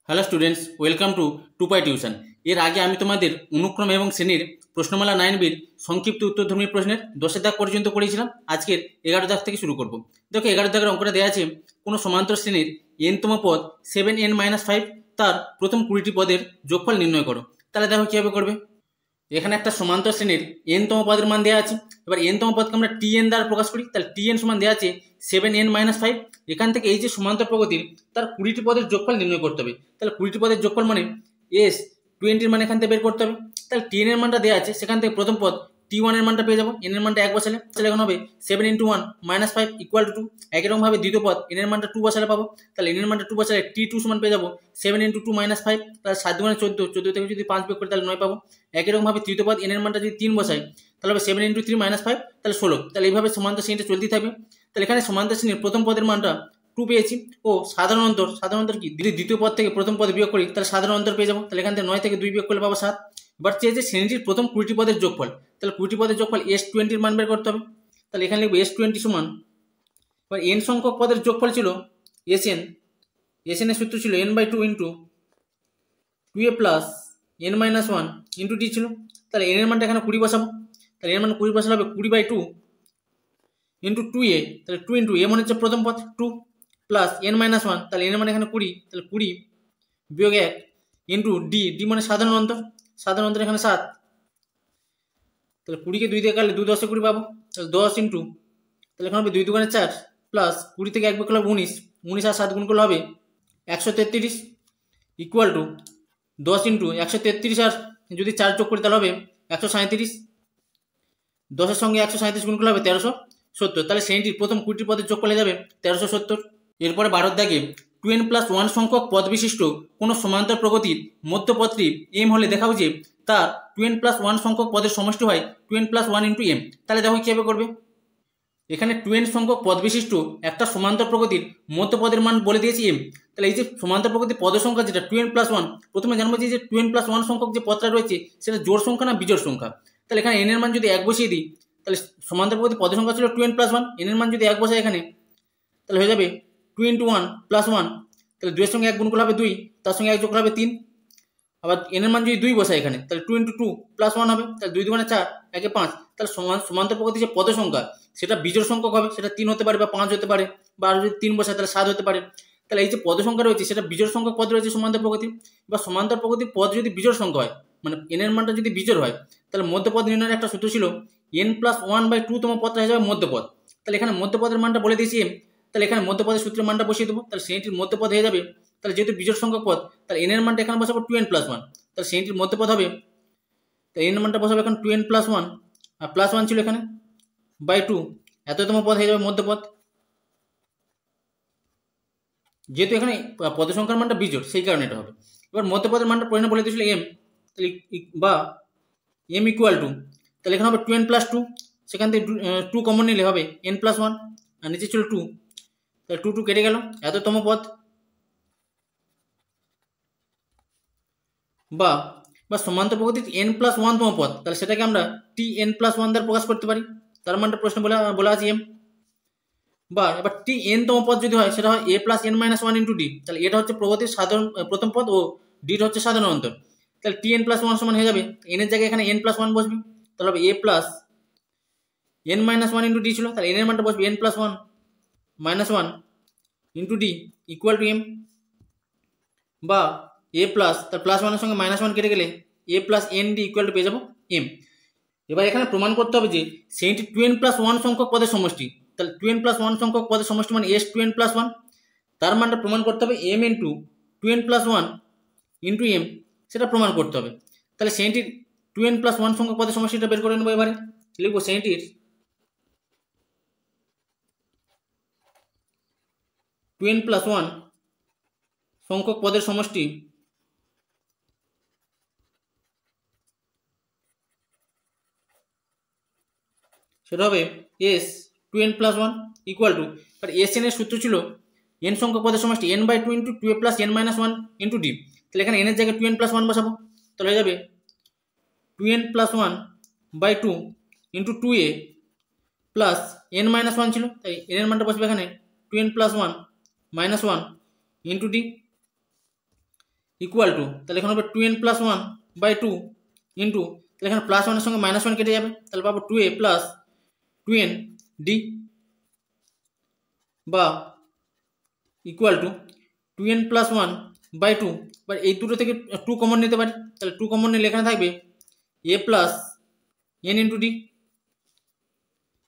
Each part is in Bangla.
Hello students, welcome to Tupai tuition. এর আগে আমি তোমাদের অনুক্রম এবং শ্রেণীর প্রশ্নমালা 9বির সংক্ষিপ্ত উত্তরধর্মী প্রশ্নের 10 দাগ পর্যন্ত করেছিলাম। আজকের 11 দাগ থেকে শুরু করব। দেখো 11 দাগের অঙ্কটা দেওয়া আছে, কোনো সমান্তর শ্রেণীর এনতম পদ 7n-5, তার প্রথম 20টি পদের যোগফল নির্ণয় করো। তাহলে দেখো কীভাবে করবে। এখানে একটা সমান্তর শ্রেণীর এনতম পদের মান দেওয়া আছে। এবার এনতম পদকে আমরা টিএন দ্বারা প্রকাশ করি। তাহলে টিএন সমান দেওয়া আছে 7n-5। এখান থেকে এই যে সমান্তর প্রগতির তার 20টি পদের যোগফল নির্ণয় করতে হবে। তাহলে 20টি পদের যোগফল মানে S20-র মান এখান থেকে বের করতে হবে। তাহলে টিএন এর মানটা দেওয়া আছে, সেখান থেকে প্রথম পদ T1 এর মানটা পেয়ে যাবো। এন এর মানটা 1 বসালে এখন হবে 7 × 1 - 5 = 2। একইরকম ভাবে দ্বিতীয় পদ এন এর মানটা 2 বসালে পাবো। তাহলে এন এর মানটা 2 বসালে T2 সমান পেয়ে যাবো 7 × 2 - 5। তাহলে 7 × 14, 14 থেকে যদি 5 বিয়োগ করি তাহলে 9 পাবো। একইরকম ভাবে তৃতীয় পদ এন এর মানটা যদি 3 বসাই তাহলে হবে 7 × 3 - 5, তাহলে 16। তাহলে এইভাবে সমান্তর শ্রেণীটা চলতেই থাকবে। তাহলে এখানে সমান্তর শ্রেণীর প্রথম পদের মানটা 2 পেয়েছি। ও সাধারণ অন্তর কি, যদি দ্বিতীয় পদ থেকে প্রথম পদ বিয়োগ করি তাহলে সাধারণ অন্তর পেয়ে যাবো। তাহলে এখান থেকে 9 থেকে 2 বিয়োগ করলে পাবো 7। এবার চেয়েছে শ্রেণীটির প্রথম 20টি পদের যোগফল। তাহলে 20টি পদের যোগফল S20-র মান বের করতে হবে। তাহলে এখানে লিখবো S20 সমান, এবার n সংখ্যক পদের যোগফল ছিল Sn। Sn এর সূত্র ছিল n/2 × 2a + n-1 × d ছিল। তাহলে n এর মানটা এখানে 20 বসাবো। তাহলে এর মান 20 বসালে হবে 20/2 × 2a। তাহলে 2 × a মানে হচ্ছে প্রথম পদ 2 + n-1, তাহলে n এর মানে এখানে 20। তাহলে 20 - 1 × d মানে সাধারণ অন্তর এখানে 7। তাহলে 20কে 2 দিয়ে কাটলে 2 × 10 = 20 পাবো। তাহলে 10 তাহলে এখানে হবে 2 × 2 = 4 প্লাস 20 থেকে 1 বিয়োগ করলে 19 আর 7 গুণ করলে হবে 133 = 10 × 133 আর যদি 4 যোগ করি তাহলে হবে 137। 10 এর সঙ্গে 137 গুণ করলে হবে 1370। তাহলে শ্রেণীটির প্রথম 20টি পদের যোগফল হয়ে যাবে 1370। এরপরে 12 দাগে 2n+1 সংখ্যক পদ বিশিষ্ট কোনো সমান্তর প্রগতির মধ্যপদটি m হলে দেখাও যে তার 2n+1 সংখ্যক পদের সমষ্টি হয় 2n+1 × m। তাহলে দেখো কীভাবে করবে। এখানে 2n সংখ্যক পদ বিশিষ্ট একটা সমান্তর প্রগতির মধ্যপদের মান বলে দিয়েছি m। তাহলে এই যে সমান্তর প্রগতির পদ সংখ্যা যেটা 2n+1, প্রথমে জানবো যে 2n+1 সংখ্যক যে পদটা রয়েছে সেটা জোড় সংখ্যা না বিজোড় সংখ্যা। তাহলে এখানে n এর মান যদি 1 বসিয়ে দিই, তাহলে সমান্তর প্রগতির পদ সংখ্যা ছিল 2n+1, n এর মান যদি 1 বসাই এখানে তাহলে হয়ে যাবে 2 × 1 + 1। তাহলে 2 এর সঙ্গে 1 গুণ করলে হবে 2, তার সঙ্গে 1 যোগ করলে হবে 3। আবার n এর মান যদি 2 বসাই এখানে তাহলে 2 × 2 + 1 হবে। তাহলে 2 × 2 = 4, 1 × 5। তাহলে সমান্তর প্রগতির যে পদ সংখ্যা সেটা বিজোড় সংখ্যক হবে। সেটা 3 হতে পারে বা 5 হতে পারে, বা আর যদি 3 বসাই তাহলে 7 হতে পারে। তাহলে এই যে পদ সংখ্যা রয়েছে সেটা বিজোড় সংখ্যক পদ রয়েছে সমান্তর প্রগতির। বা সমান্তর প্রগতির পদ যদি বিজোড় সংখ্যা হয়, মানে n এর মানটা যদি বিজোড় হয়, তাহলে মধ্যপদ নির্ণয়ের একটা সূত্র ছিল n+1/2 তম পদটা হয়ে যাবে মধ্যপদ। তাহলে এখানে মধ্যপদের মানটা বলে দিয়েছি m। তাহলে এখানে মধ্যপদের সূত্রের মানটা বসিয়ে দেবো। তাহলে শ্রেণীটির মধ্যপদ হয়ে যাবে, তাহলে যেহেতু বিজোড় সংখ্যক পদ তাহলে n এর মানটা এখানে বসাবো 2n+1। তাহলে শ্রেণীটির মধ্যপদ হবে, তাই n এর মানটা বসাবো এখন 2n+1, আর +1 ছিল এখানে /2, এততম পদ হয়ে যাবে মধ্যপদ। যেহেতু এখানে পদ সংখ্যার মানটা বিজোড় সেই কারণে এটা হবে। এবার মধ্যপদের মানটা প্রশ্ন বলে দিয়েছিল m, তাহলে বা m = তাহলে এখানে হবে 2n+2, সেখান থেকে 2 কমন নিলে হবে n+1, আর নিচে ছিল 2, তাহলে 2 কেটে গেল, এততম পদ। বা সমান্তর প্রগতির n+1 তম পদ, তাহলে সেটাকে আমরা tn+1 দ্বারা প্রকাশ করতে পারি। তার মানটা প্রশ্ন বলা আছে m। বা এবার tn তম পদ যদি হয় সেটা হয় a + n-1 × d। তাহলে এটা হচ্ছে প্রগতির সাধারণ প্রথম পদ ও d হচ্ছে সাধারণ অন্তর। তাহলে tn+1 সমান হয়ে যাবে, n এর জায়গায় এখানে n+1 বসবে। তাহলে হবে a + n-1 × d ছিল, তাহলে n এর মানটা বসবে n+1 - 1 × d = m। বা a তার +1 এর সঙ্গে -1 কেটে গেলে a + nd = পেয়ে যাবো m। এবার এখানে প্রমাণ করতে হবে যে শ্রেণীটি 2n+1 সংখ্যক পদের সমষ্টি। তাহলে 2n+1 সংখ্যক পদের সমষ্টি মানে S2n+1। তার মানটা প্রমাণ করতে হবে m × 2n+1 × m, সেটা প্রমাণ করতে হবে। তাহলে শ্রেণীটির 2n+1 সংখ্যক পদের সমষ্টিটা বের করে নেবো। এবারে লিখবো শ্রেণীটির 2n+1 সংখ্যক পদের সমষ্টি সেটা হবে S2n+1 = আর Sn এর সূত্র ছিল n সংখ্যক পদের সমষ্টি n/2 × 2a + n-1 × d। তাহলে এখানে n এর জায়গায় 2n+1 বসাবো। তাহলে হয়ে যাবে 2n+1/2 × 2a + n-1 ছিল, তাই n এর মানটা বসবে এখানে 2n+1 - 1 × d। ইকুয়াল টু, তাহলে এখানে হবে 2n প্লাস 1 বাই 2 ইন্টু, তাহলে এখানে প্লাস 1 এর সঙ্গে মাইনাস 1 কেটে যাবে, তাহলে পাবো 2a প্লাস 2n ডি বা equal to 2n plus 1 by 2, বা এই দুটো থেকে 2 কমন নিতে পারি, তাহলে 2 কমন নিলে এখানে থাকবে a plus n into D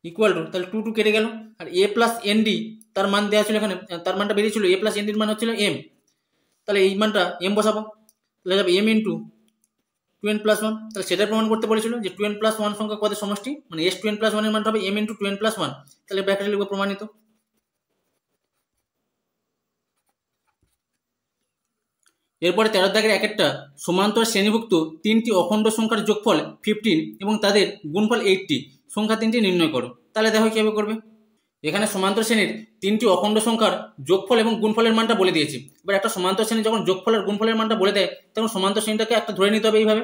equal to, তাহলে 2 2 কেটে গেল, আর a প্লাস এন ডি তার মান দেওয়া ছিল এখানে, তার মানটা বেরিয়েছিল a প্লাস এন ডির মান হচ্ছিল m, তাহলে এই মানটা m বসাবো, তাহলে যাবে m ইন্টু 2n প্লাস 1, তাহলে সেটা প্রমাণ করতে বলেছিল যে 2n প্লাস 1 সংখ্যা কদের সমষ্টি, মানে s 2n প্লাস 1 এর মানটা হবে m ইন্টু 2n প্লাস 1, তাহলে ব্র্যাকেটে লিখবো প্রমাণিত। এরপরে 13 দাগের একটা সমান্তর শ্রেণীভুক্ত তিনটি অখণ্ড সংখ্যার যোগফল 15 এবং তাদের গুণফল 80 সংখ্যা তিনটি নির্ণয় করো। তাহলে দেখো কিভাবে করবে। এখানে সমান্তর শ্রেণীর তিনটি অখণ্ড সংখ্যার যোগফল এবং গুণফলের মানটা বলে দিয়েছি। এবার একটা সমান্তর শ্রেণী যখন যোগফল আর গুণফলের মানটা বলে দেয় তখন সমান্তর শ্রেণীটাকে একটা ধরে নিতে হবে এইভাবে,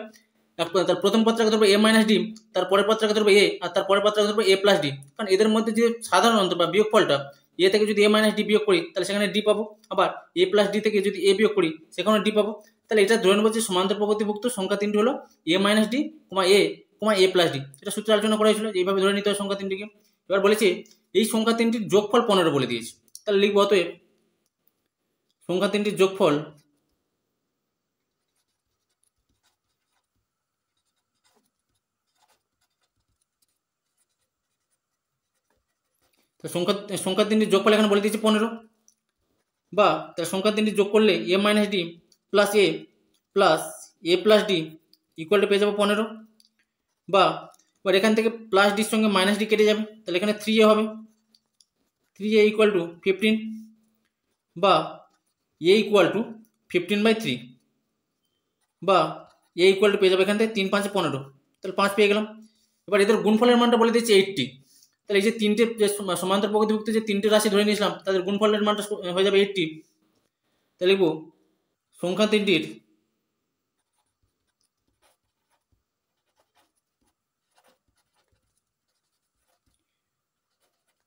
তার প্রথম পত্রাকে ধরবো a মাইনাস ডি, তার পরের পত্রাকে ধরবো a, আর তার পরের পত্রাকে ধরবো a প্লাস ডি, কারণ এদের মধ্যে যে সাধারণ অন্তর বা বিয়োগফলটা এ থেকে যদি a মাইনাস ডি বিয়োগ করি তাহলে সেখানে ডি পাবো, আবার a প্লাস ডি থেকে যদি a বিয়োগ করি সেখানে ডি পাবো। তাহলে এটা ধরে নেবো যে সমান্তর প্রগতিভুক্ত সংখ্যা তিনটি হলো a minus D a plus D, এটা সূত্রে আলোচনা করা হয়েছিল যে এইভাবে ধরে নিতে হয় সংখ্যা তিনটিকে। এবার বলেছে এই সংখ্যা তিনটির যোগফল 15 বলে দিয়েছে, তাহলে লিখবো অতএব সংখ্যা তিনটির যোগফল সংখ্যা তিনটির যোগফল এখানে বলে দিয়েছে 15, বা তার সংখ্যা তিনটি যোগ করলে a minus D plus A plus D equal two পেয়ে যাবো 15, বা এবার এখান থেকে প্লাস ডির সঙ্গে মাইনাস ডি কেটে যাবে, তাহলে এখানে 3a হবে, 3a ইকুয়াল টু 15, বা a ইকুয়াল টু 15/3, বা a ইকুয়াল টু পেয়ে যাবে এখান থেকে 3 5 15, তাহলে 5 পেয়ে গেলাম। এবার এদের গুণফলের মানটা বলে দিয়েছে 80, তাহলে এই যে তিনটে সমান্তর প্রগতিভুক্ত যে তিনটে রাশি ধরে নিয়েছিলাম তাদের গুণফলের মানটা হয়ে যাবে 80, তাহলে লিখবো সংখ্যা তিনটির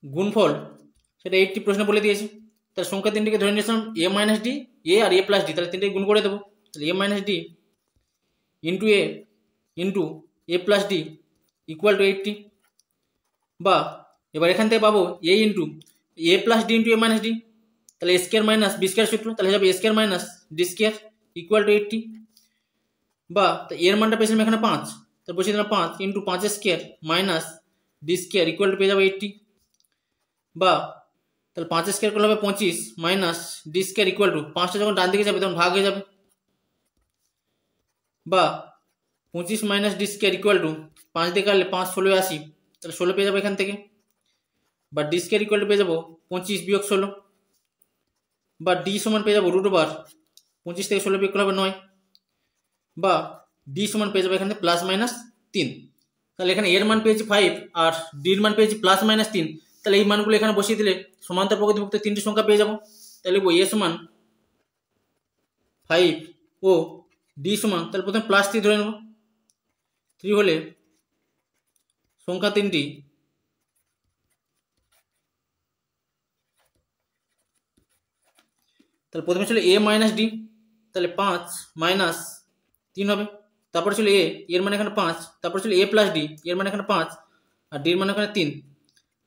গুণফল সেটা 80 প্রশ্ন বলে দিয়েছে। তাহলে সংখ্যা তিনটিকে ধরে নিয়েছিলাম a মাইনাস ডি, a আর a প্লাস ডি, তাহলে তিনটে গুণ করে দেবো, তাহলে a minus D into a into a plus D equal to 80, বা এবার এখান থেকে পাবো a into a plus D into a minus D, তাহলে a square minus B square সূত্র, তাহলে যাবে a square minus D square equal to 80, বা এর মানটা পেয়েছিলাম এখানে 5, তাহলে বসিয়ে দিলাম 5 into 5 square minus D square equal two পেয়ে যাবে 80, বা তাহলে 5 স্কোয়ার করলে হবে 25 minus D square equal two 5টা যখন ডান দিকে যাবে তখন ভাগ হয়ে যাবে, বা 25 minus D square equal two 5 দিয়ে কাটলে 5 16 80, তাহলে 16 পেয়ে যাবো এখান থেকে, বা ডি স্কোয়ার ইকুয়াল টু পেয়ে যাবো 25 বিয়োগ 16, বা ডি সমান পেয়ে যাবো রুট ওভার 25 থেকে 16 বিয়োগ করলে হবে 9, বা ডি সমান পেয়ে যাবো এখানে প্লাস মাইনাস 3, তাহলে এখানে এর মান পেয়েছি 5 আর ডির মান পেয়েছি প্লাস মাইনাস 3, তাহলে এই মানগুলো এখানে বসিয়ে দিলে সমান্তর প্রগতিভুক্ত তিনটি সংখ্যা পেয়ে যাবো। তাহলে লিখবো এ সমান 5 ও ডি সমান, তাহলে প্রথমে প্লাস 3 ধরে নেব, 3 হলে সংখ্যা তিনটি তাহলে প্রথমে ছিল a মাইনাস ডি, তাহলে 5 মাইনাস 3 হবে, তারপরে ছিল a এর মানে এখানে 5, তারপরে ছিল a প্লাস ডি এর মানে এখানে 5 আর ডির মানে এখানে 3,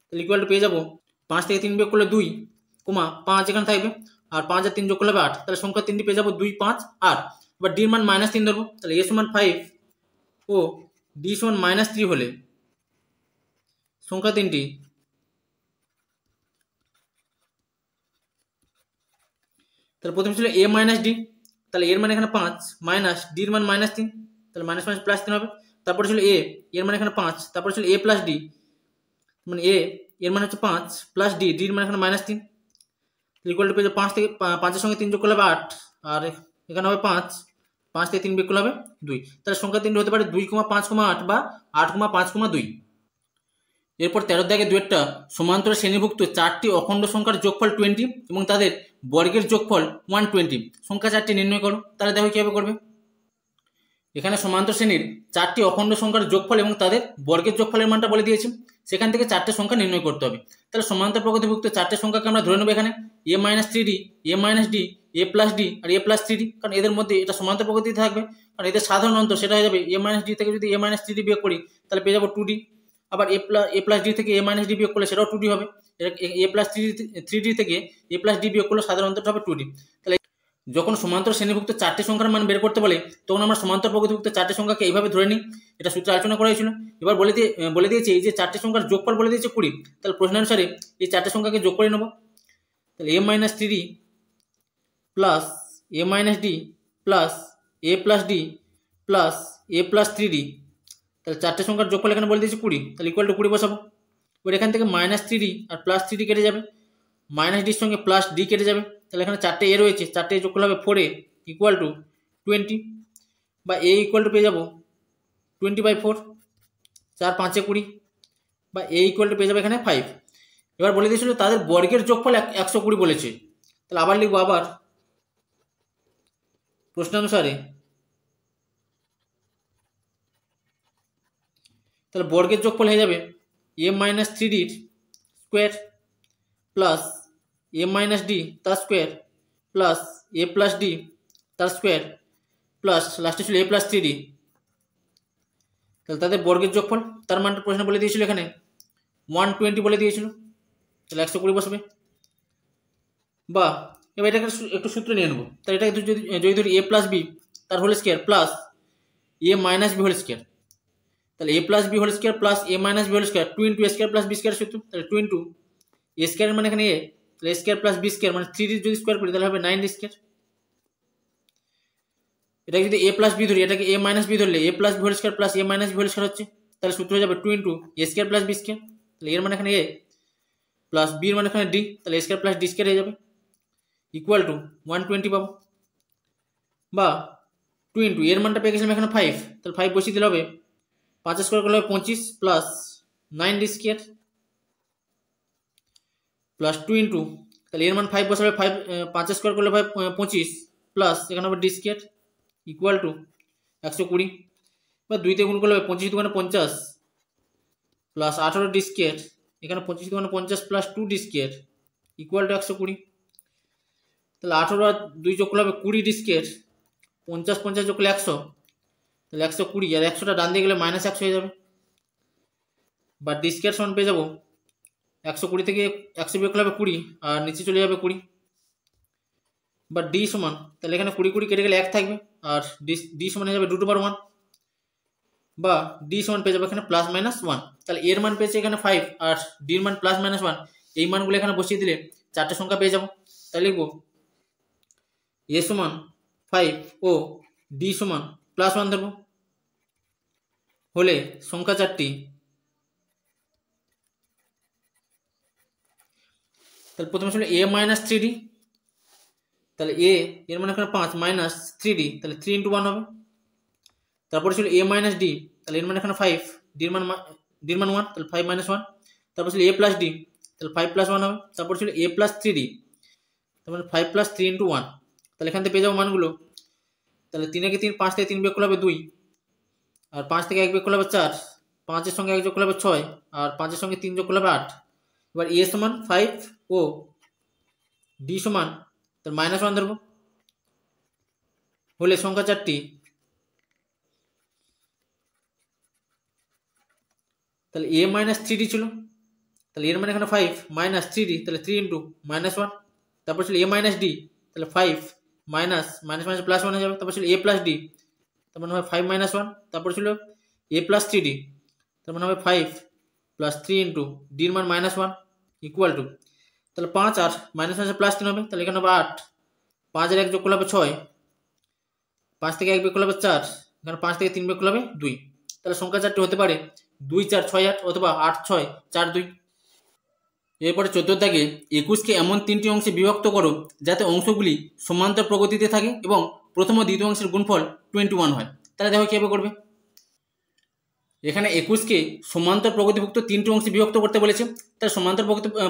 তাহলে ইকুয়াল টু পেয়ে যাবো 5 থেকে 3 বিয়োগ করলে 2, 5 এখানে থাকবে, আর 5 আর 3 যোগ করলে হবে 8, তাহলে সংখ্যা তিনটি পেয়ে যাবো 2 5 8, এবার ডির মান মাইনাস 3 ধরবো, তাহলে a সমান 5 ও ডি সমান মাইনাস 3 হলে সংখ্যা তিনটি তাহলে প্রথমে ছিল a মাইনাস ডি, তাহলে এর মানে এখানে 5 মাইনাস ডির মান মাইনাস 3, তাহলে মাইনাস মাইনাস প্লাস 3 হবে, তারপরে ছিল a এর মানে এখানে 5, তারপরে ছিল a প্লাস ডি, মানে a এর মানে হচ্ছে 5 প্লাস ডি, ডির মানে এখানে মাইনাস 3, ইকুয়াল টু পেয়ে যাবে 5 থেকে 5 এর সঙ্গে 3 যোগ করলে হবে 8, আর এখানে হবে 5 থেকে 3 বিয়োগ করলে হবে 2, তাহলে সংখ্যা তিনটি হতে পারে 2, 5, 8 বা 8, 5, 2। এরপর 13 দাগে দুয়েরটা সমান্তর শ্রেণীভুক্ত চারটি অখণ্ড সংখ্যার যোগফল 20 এবং তাদের বর্গের যোগফল 120 সংখ্যা চারটি নির্ণয় করো। তাহলে দেখো কিভাবে করবে। এখানে সমান্তর শ্রেণীর চারটি অখণ্ড সংখ্যার যোগফল এবং তাদের বর্গের যোগফলের মানটা বলে দিয়েছি। সেখান থেকে চারটে সংখ্যা নির্ণয় করতে হবে। তাহলে সমান্তর প্রগতিভুক্ত চারটে সংখ্যাকে আমরা ধরে নেবো এখানে a minus three D, a minus D, a plus D আর a প্লাস থ্রি ডি, কারণ এদের মধ্যে এটা সমান্তর প্রগতিতে থাকবে, কারণ এদের সাধারণ অন্তর সেটা হয়ে যাবে a মাইনাস ডি থেকে যদি a মাইনাস থ্রি ডি বিয়োগ করি তাহলে পেয়ে যাবো 2d, আবার a প্লাস ডি থেকে a মাইনাস ডি বিয়োগ করলে সেটাও 2d হবে, a প্লাস থ্রি ডি থেকে a প্লাস ডি বিয়োগ করলে সাধারণ অন্তরটা হবে 2d। তাহলে যখন সমান্তর শ্রেণীভুক্ত চারটি সংখ্যার মান বের করতে বলে তখন আমরা সমান্তর প্রগতিভুক্ত চারটি সংখ্যাকে এইভাবে ধরে নিই, এটা সূত্রে আলোচনা করা হয়েছিল। এবার বলে দিয়েছে এই যে চারটি সংখ্যার যোগফল বলে দিয়েছে 20, তাহলে প্রশ্নানুসারে এই চারটি সংখ্যাকে যোগ করে নেব। তাহলে a minus three D plus a minus D plus a plus D plus a plus three D, তাহলে চারটে সংখ্যার যোগফল এখানে বলে দিয়েছে 20, তাহলে ইকুয়াল টু 20 বসাবো। এবার এখান থেকে মাইনাস থ্রি ডি আর প্লাস থ্রি ডি কেটে যাবে, মাইনাস ডির সঙ্গে প্লাস ডি কেটে যাবে, তাহলে এখানে চারটে এ রয়েছে, চারটে যোগফল হবে 4a ইকুয়াল টু 20, বা a ইকুয়াল টু পেয়ে যাবো 20/4, 4 5 20, বা a ইকুয়াল টু পেয়ে যাবে এখানে 5। এবার বলে দিয়েছিল তাদের বর্গের যোগফল 120 বলেছে, তাহলে আবার লিখবো আবার প্রশ্নানুসারে, তাহলে বর্গের যোগফল হয়ে যাবে a মাইনাস থ্রি ডির square plus a minus D তার square plus a plus D তার স্কোয়ার প্লাস লাস্টে ছিল a প্লাস থ্রি ডি, তাহলে তাদের বর্গের যোগফল, তার মানটা প্রশ্ন বলে দিয়েছিল এখানে 120 বলে দিয়েছিল, তাহলে 120 বসবে। বা এবার এটাকে একটু সূত্র নিয়ে নেবো, তাহলে এটাকে যদি ধরি a প্লাস বি তার whole square plus a minus B whole square, তাহলে a plus B whole square plus a minus B whole square 2 into a square plus B square সূত্র, তাহলে 2 ইন্টু a স্কোয়ার মানে এখানে a, তাহলে a square plus B square মানে 3d যদি স্কোয়ার করি তাহলে হবে 9d স্কোয়ার। এটাকে যদি a প্লাস বি ধরি, এটাকে a মাইনাস বি ধরলে a plus B whole square plus a minus B whole square হচ্ছে, তাহলে সূত্র হয়ে যাবে 2 into a square plus B square, তাহলে এর মানে এখানে a প্লাস বি এর মানে এখানে d, তাহলে a square plus D square হয়ে যাবে ইকুয়াল টু 120 পাবো। বা 2 ইন্টু এর মানটা পেয়ে গেছিলাম এখানে 5, তাহলে 5 বসিয়ে দিলে হবে 5 স্কোয়ার করলে হবে 25 plus 9d square plus 2 into, তাহলে এর মান 5 বসাবে 5 স্কোয়ার করলে হবে 25 প্লাস এখানে হবে ডি স্কোয়ার ইকুয়াল টু 120, বা 2 তে গুণ করলে হবে 25 দুগুণে 50 প্লাস 18 ডি স্কোয়ার, এখানে 25 দুগুণে 50 plus 2 D square equal two 120, তাহলে 18 আর 2 যোগ করলে হবে 20 ডি স্কোয়ার, 50 50 যোগ করলে 100, তাহলে 120, আর 100টা ডান দিয়ে গেলে মাইনাস 100 হয়ে যাবে, বা ডি স্কোয়ার সমান পেয়ে যাবো 120 থেকে 100 বিয়োগ করলে হবে 20 আর নিচে চলে যাবে 20, বা ডি সমান, তাহলে এখানে 20 20 কেটে গেলে 1 থাকবে আর ডি সমান হয়ে যাবে 2 টু পাওয়ার 1, বা ডি সমান পেয়ে যাবে এখানে প্লাস মাইনাস 1, তাহলে এর মান পেয়েছে এখানে 5 আর ডির মান প্লাস মাইনাস 1, এই মানগুলো এখানে বসিয়ে দিলে চারটে সংখ্যা পেয়ে যাবো। তাহলে লিখবো এ সমান 5 ও ডি সমান প্লাস 1 ধরবো, হলে সংখ্যা চারটি, তাহলে প্রথমে ছিল a মাইনাস থ্রি ডি, তাহলে a এর মানে এখানে 5 মাইনাস থ্রি ডি, তাহলে 3 ইন্টু 1 হবে, তারপরে ছিল a মাইনাস ডি, তাহলে এর মানে এখানে 5, ডির মান 1, তাহলে 5 মাইনাস 1, তারপর ছিল a প্লাস ডি, তাহলে 5 প্লাস 1 হবে, তারপর ছিল a প্লাস থ্রি ডি, তার মানে 5 প্লাস 3 ইন্টু 1, তাহলে এখান থেকে পেয়ে যাবো মানগুলো, তাহলে 3 থেকে 3, 5 থেকে 3 বিয়োগ করলে হবে 2, আর 5 থেকে 1 বিয়োগ করলে হবে 4, 5 এর সঙ্গে 1 যোগ করলে হবে 6, আর 5 এর সঙ্গে 3 যোগ করলে হবে 8, এবার a সমান 5 ও ডি সমান তার মাইনাস 1 ধরবো, হলে সংখ্যা চারটি, তাহলে a মাইনাস থ্রি ডি ছিল, তাহলে এর মানে এখানে 5 মাইনাস থ্রি ডি, তাহলে 3 ইন্টু মাইনাস 1, তারপর ছিল a মাইনাস ডি, তাহলে 5 মাইনাস মাইনাস মাইনাস প্লাস 1 হয়ে যাবে, তারপর ছিল a প্লাস ডি, তার মানে হবে 5 মাইনাস 1, তারপর ছিল a প্লাস থ্রি ডি, তার মানে হবে 5 প্লাস 3 ইন্টু ডির মান মাইনাস 1 ইকুয়াল টু, তাহলে 5 আর মাইনাস মাইনাস প্লাস 3 হবে, তাহলে এখানে হবে 8, 5 আর 1 যোগ করলে হবে 6, 5 থেকে 1 বিয়োগ করলে হবে 4, এখানে 5 থেকে 3 বিয়োগ করলে হবে 2, তাহলে সংখ্যা চারটি হতে পারে 2 4 6 8 অথবা 8 6 4 2। এরপরে 14 দাগে 21কে এমন তিনটি অংশে বিভক্ত করো যাতে অংশগুলি সমান্তর প্রগতিতে থাকে এবং প্রথম ও দ্বিতীয় অংশের গুণফল 21 হয়। তাহলে দেখো কীভাবে করবে। এখানে 21কে সমান্তর প্রগতিভুক্ত তিনটি অংশে বিভক্ত করতে বলেছে, তার সমান্তর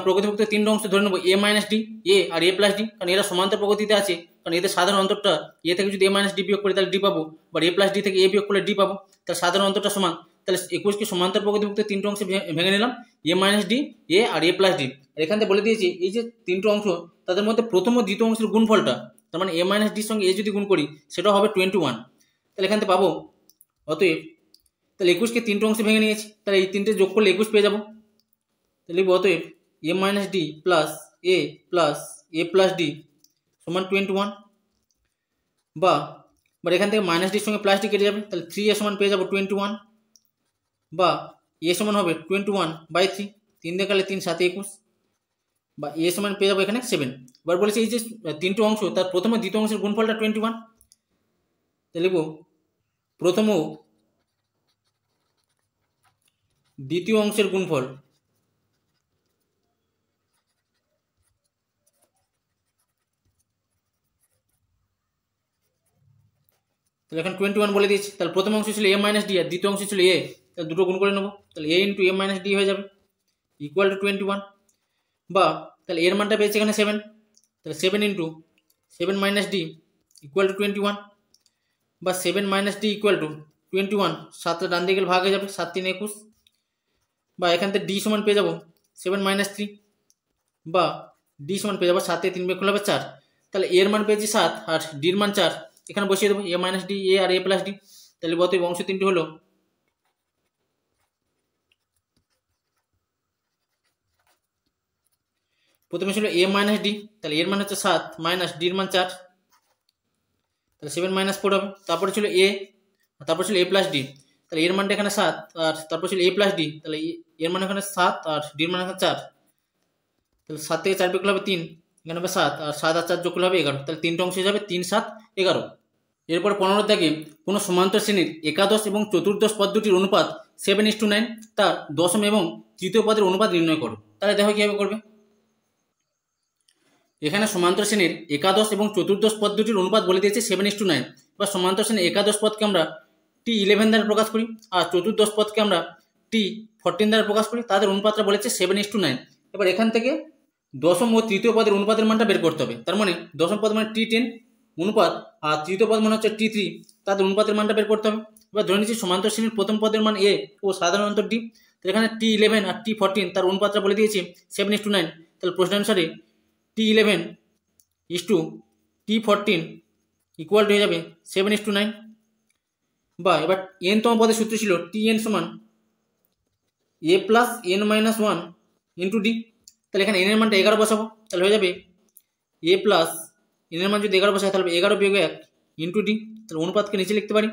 প্রগতিভুক্ত তিনটি অংশ ধরে নেবো a মাইনাস ডি, এ আর a প্লাস ডি, কারণ এরা সমান্তর প্রগতিতে আছে, কারণ এদের সাধারণ অন্তরটা এ থেকে যদি a মাইনাস ডি বিয়োগ করি তাহলে ডি পাবো, বা a প্লাস ডি থেকে এ বিয়োগ করলে ডি পাবো, তার সাধারণ অন্তরটা সমান, তাহলে 21কে সমান্তর প্রকৃতিভুক্ত তিনটে অংশে ভেঙে নিলাম, এ minus D, A R A plus D. আর এখান থেকে বলে দিয়েছি এই যে তিনটে অংশ তাদের মধ্যে প্রথম ও দ্বিতীয় অংশের গুণফলটা, তার মানে এ মাইনাস ডির সঙ্গে এ যদি গুণ করি সেটা হবে 21। তাহলে এখান থেকে পাবো, অতএব তাহলে 21কে তিনটে অংশে ভেঙে নিয়েছি, তাহলে এই তিনটে যোগ করলে 21 পেয়ে যাবো। তাহলে লিখবো অতএব এ মাইনাস ডি প্লাস এ প্লাস ডি সমান 21। বা এখান থেকে মাইনাস ডির সঙ্গে প্লাস ডি কেটে যাবে, তাহলে 3 সমান পেয়ে যাবো 21। বা এ সমান হবে 21/3, 3 দিয়ে কাটলে 3 7 21। বা এ সমান পেয়ে যাবো এখানে 7। এবার বলেছে এই যে তিনটে অংশ তার প্রথম ও দ্বিতীয় অংশের গুণফলটা 21। তাহলে লিখবো প্রথম ও দ্বিতীয় অংশের গুণফল তাহলে এখন 21 বলে দিয়েছি। তাহলে প্রথম অংশ ছিল এ মাইনাস ডি আর দ্বিতীয় অংশ ছিল এ, তাহলে দুটো গুণ করে নেবো, তাহলে এ ইন্টু এ মাইনাস ডি হয়ে যাবে ইকুয়াল টু 21। বা তাহলে এর মানটা পেয়েছে এখানে 7, তাহলে 7 into 7 minus D equal two 21। বা 7 মাইনাস ডি ইকুয়াল টু 21, 7টা ডান দিকে ভাগ হয়ে যাবে, 7 3 21। বা এখান থেকে ডি সমান পেয়ে যাবো 7 মাইনাস 3। বা ডি সমান পেয়ে যাবো 7 থেকে 3 বিয়োগ করলে হবে 4। তাহলে এর মান পেয়েছি 7 আর ডির মান 4, এখানে বসিয়ে দেবো এ minus D, A R A plus D. তাহলে অতএব অংশ তিনটি হলো প্রথমে ছিল এ মাইনাস ডি, তাহলে এর মান হচ্ছে 7 মাইনাস ডির মান 4, তাহলে 7 মাইনাস 4 হবে। তারপরে ছিল এ, তারপর ছিল এ প্লাস ডি, তাহলে এর মানটা এখানে 7 আর তারপর ছিল এ প্লাস ডি, তাহলে এর মান এখানে 7 আর ডির মান এখানে 4। তাহলে 7 থেকে 4 বিয়োগ করলে হবে 3, এখানে হবে 7 আর 7 আর 4 যোগ করলে হবে 11। তাহলে তিনটে অংশ হয়ে যাবে 3 7 11। এরপর 15 দাগে কোনো সমান্তর শ্রেণীর একাদশ এবং চতুর্দশ পদ দুটির অনুপাত 7:9, তার দশম এবং তৃতীয় পদের অনুপাত নির্ণয় করো। তাহলে দেখো কীভাবে করবে। এখানে সমান্তর শ্রেণীর একাদশ এবং চতুর্দশ পদ দুটির অনুপাত বলে দিয়েছে 7:9। বা সমান্তর শ্রেণীর একাদশ পদকে আমরা T11 দ্বারা প্রকাশ করি আর চতুর্দশ পদকে আমরা T14 দ্বারা প্রকাশ করি, তাদের অনুপাতটা বলেছে 7:9। এবার এখান থেকে দশম ও তৃতীয় পদের অনুপাতের মানটা বের করতে হবে। তার মানে দশম পদ মানে T10 অনুপাত আর তৃতীয় পদ মানে হচ্ছে T3, তাদের অনুপাতের মানটা বের করতে হবে। এবার ধরে নিচ্ছি সমান্তর শ্রেণীর প্রথম পদের মান এ ও সাধারণ অন্তর ডি, তাহলে এখানে T11 আর T14 তার অনুপাতটা বলে দিয়েছি 7:9। তাহলে প্রশ্ন অনুসারে T11 is to T14 equal হয়ে যাবে 7:9। বা এবার n তম পদের সূত্র ছিল Tn সমান a plus n minus 1 into D. তাহলে এখানে n এর মানটা 11 বসাবো, তাহলে হয়ে যাবে a প্লাস n এর মান যদি 11 বসায় তাহলে 11 বিয়োগ 1 ইন্টু ডি। তাহলে অনুপাতকে নিচে লিখতে পারি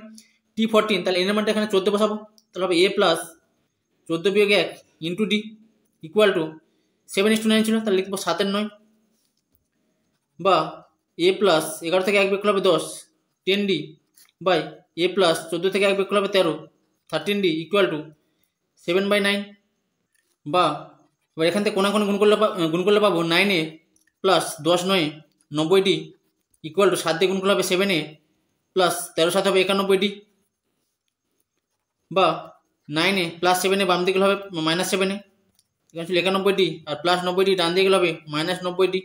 T14, তাহলে n এর মানটা এখানে 14 বসাবো, তাহলে হবে a প্লাস 14 বিয়োগ 1 ইন্টু ডি ইকুয়াল টু 7:9 ছিল, তাহলে লিখবো 7/9। বা এ প্লাস 11 থেকে 1 বিয়োগ করলে হবে 10 10d বাই এ প্লাস 14 থেকে 1 বিয়োগ করলে হবে 13 13d ইকুয়াল টু 7/9। বা এবার এখান থেকে কোনা গুণ করলে পাবো 9a plus 10 9 90d equal to 7 দিয়ে গুণ করলে হবে 7a প্লাস 13 7 হবে 91d। বা 9a প্লাস 7a বাম দিকে হবে মাইনাস 7a, এখানে ছিল 91d আর প্লাস 90d ডান দিকে হবে মাইনাস 90d।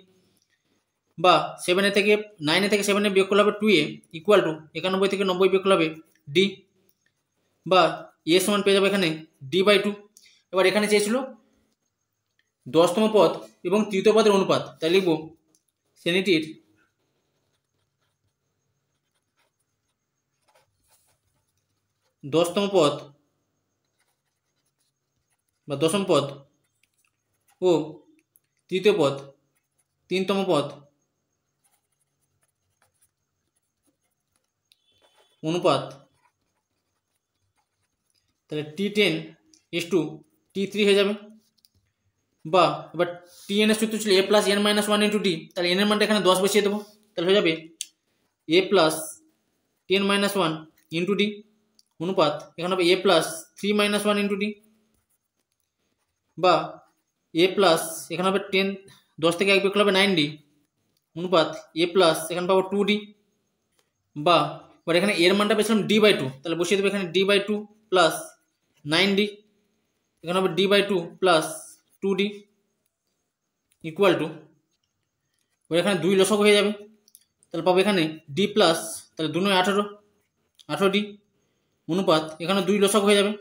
বা 7a থেকে 9a থেকে 7a বিয়োগ করলে হবে 2a ইকুয়াল টু 91 থেকে 90 বিয়োগ করলে হবে d। বা এ সমান পেয়ে যাবে এখানে d/2। এবার এখানে চেয়েছিল দশতম পদ এবং তৃতীয় পদের অনুপাত, তাই লিখব শ্রেণীটির দশতম পদ বা দশম পদ ও তৃতীয় পদ 3তম পদ অনুপাত, তাহলে T10 is to T3 হয়ে যাবে। বা এবার Tn এর সূত্র ছিল a plus n minus 1 into D, তাহলে n এর মানটা এখানে 10 বসিয়ে দেবো, তাহলে হয়ে যাবে a plus 10 minus 1 into D অনুপাত এখানে হবে a plus 3 minus 1 into D. বা a প্লাস এখানে হবে 10 থেকে 1 বিয়োগ করলে হবে 9d অনুপাত a প্লাস এখানে পাবো 2d। বা এবার এখানে এর মানটা পেয়েছিলাম d/2, তাহলে বসিয়ে দেবো এখানে d/2 প্লাস 9d এখানে হবে d/2 plus 2d equal to, এবার এখানে 2 লসক হয়ে যাবে, তাহলে পাবো এখানে d প্লাস তাহলে 2 9 18 18d অনুপাত এখানে 2 লসক হয়ে যাবে,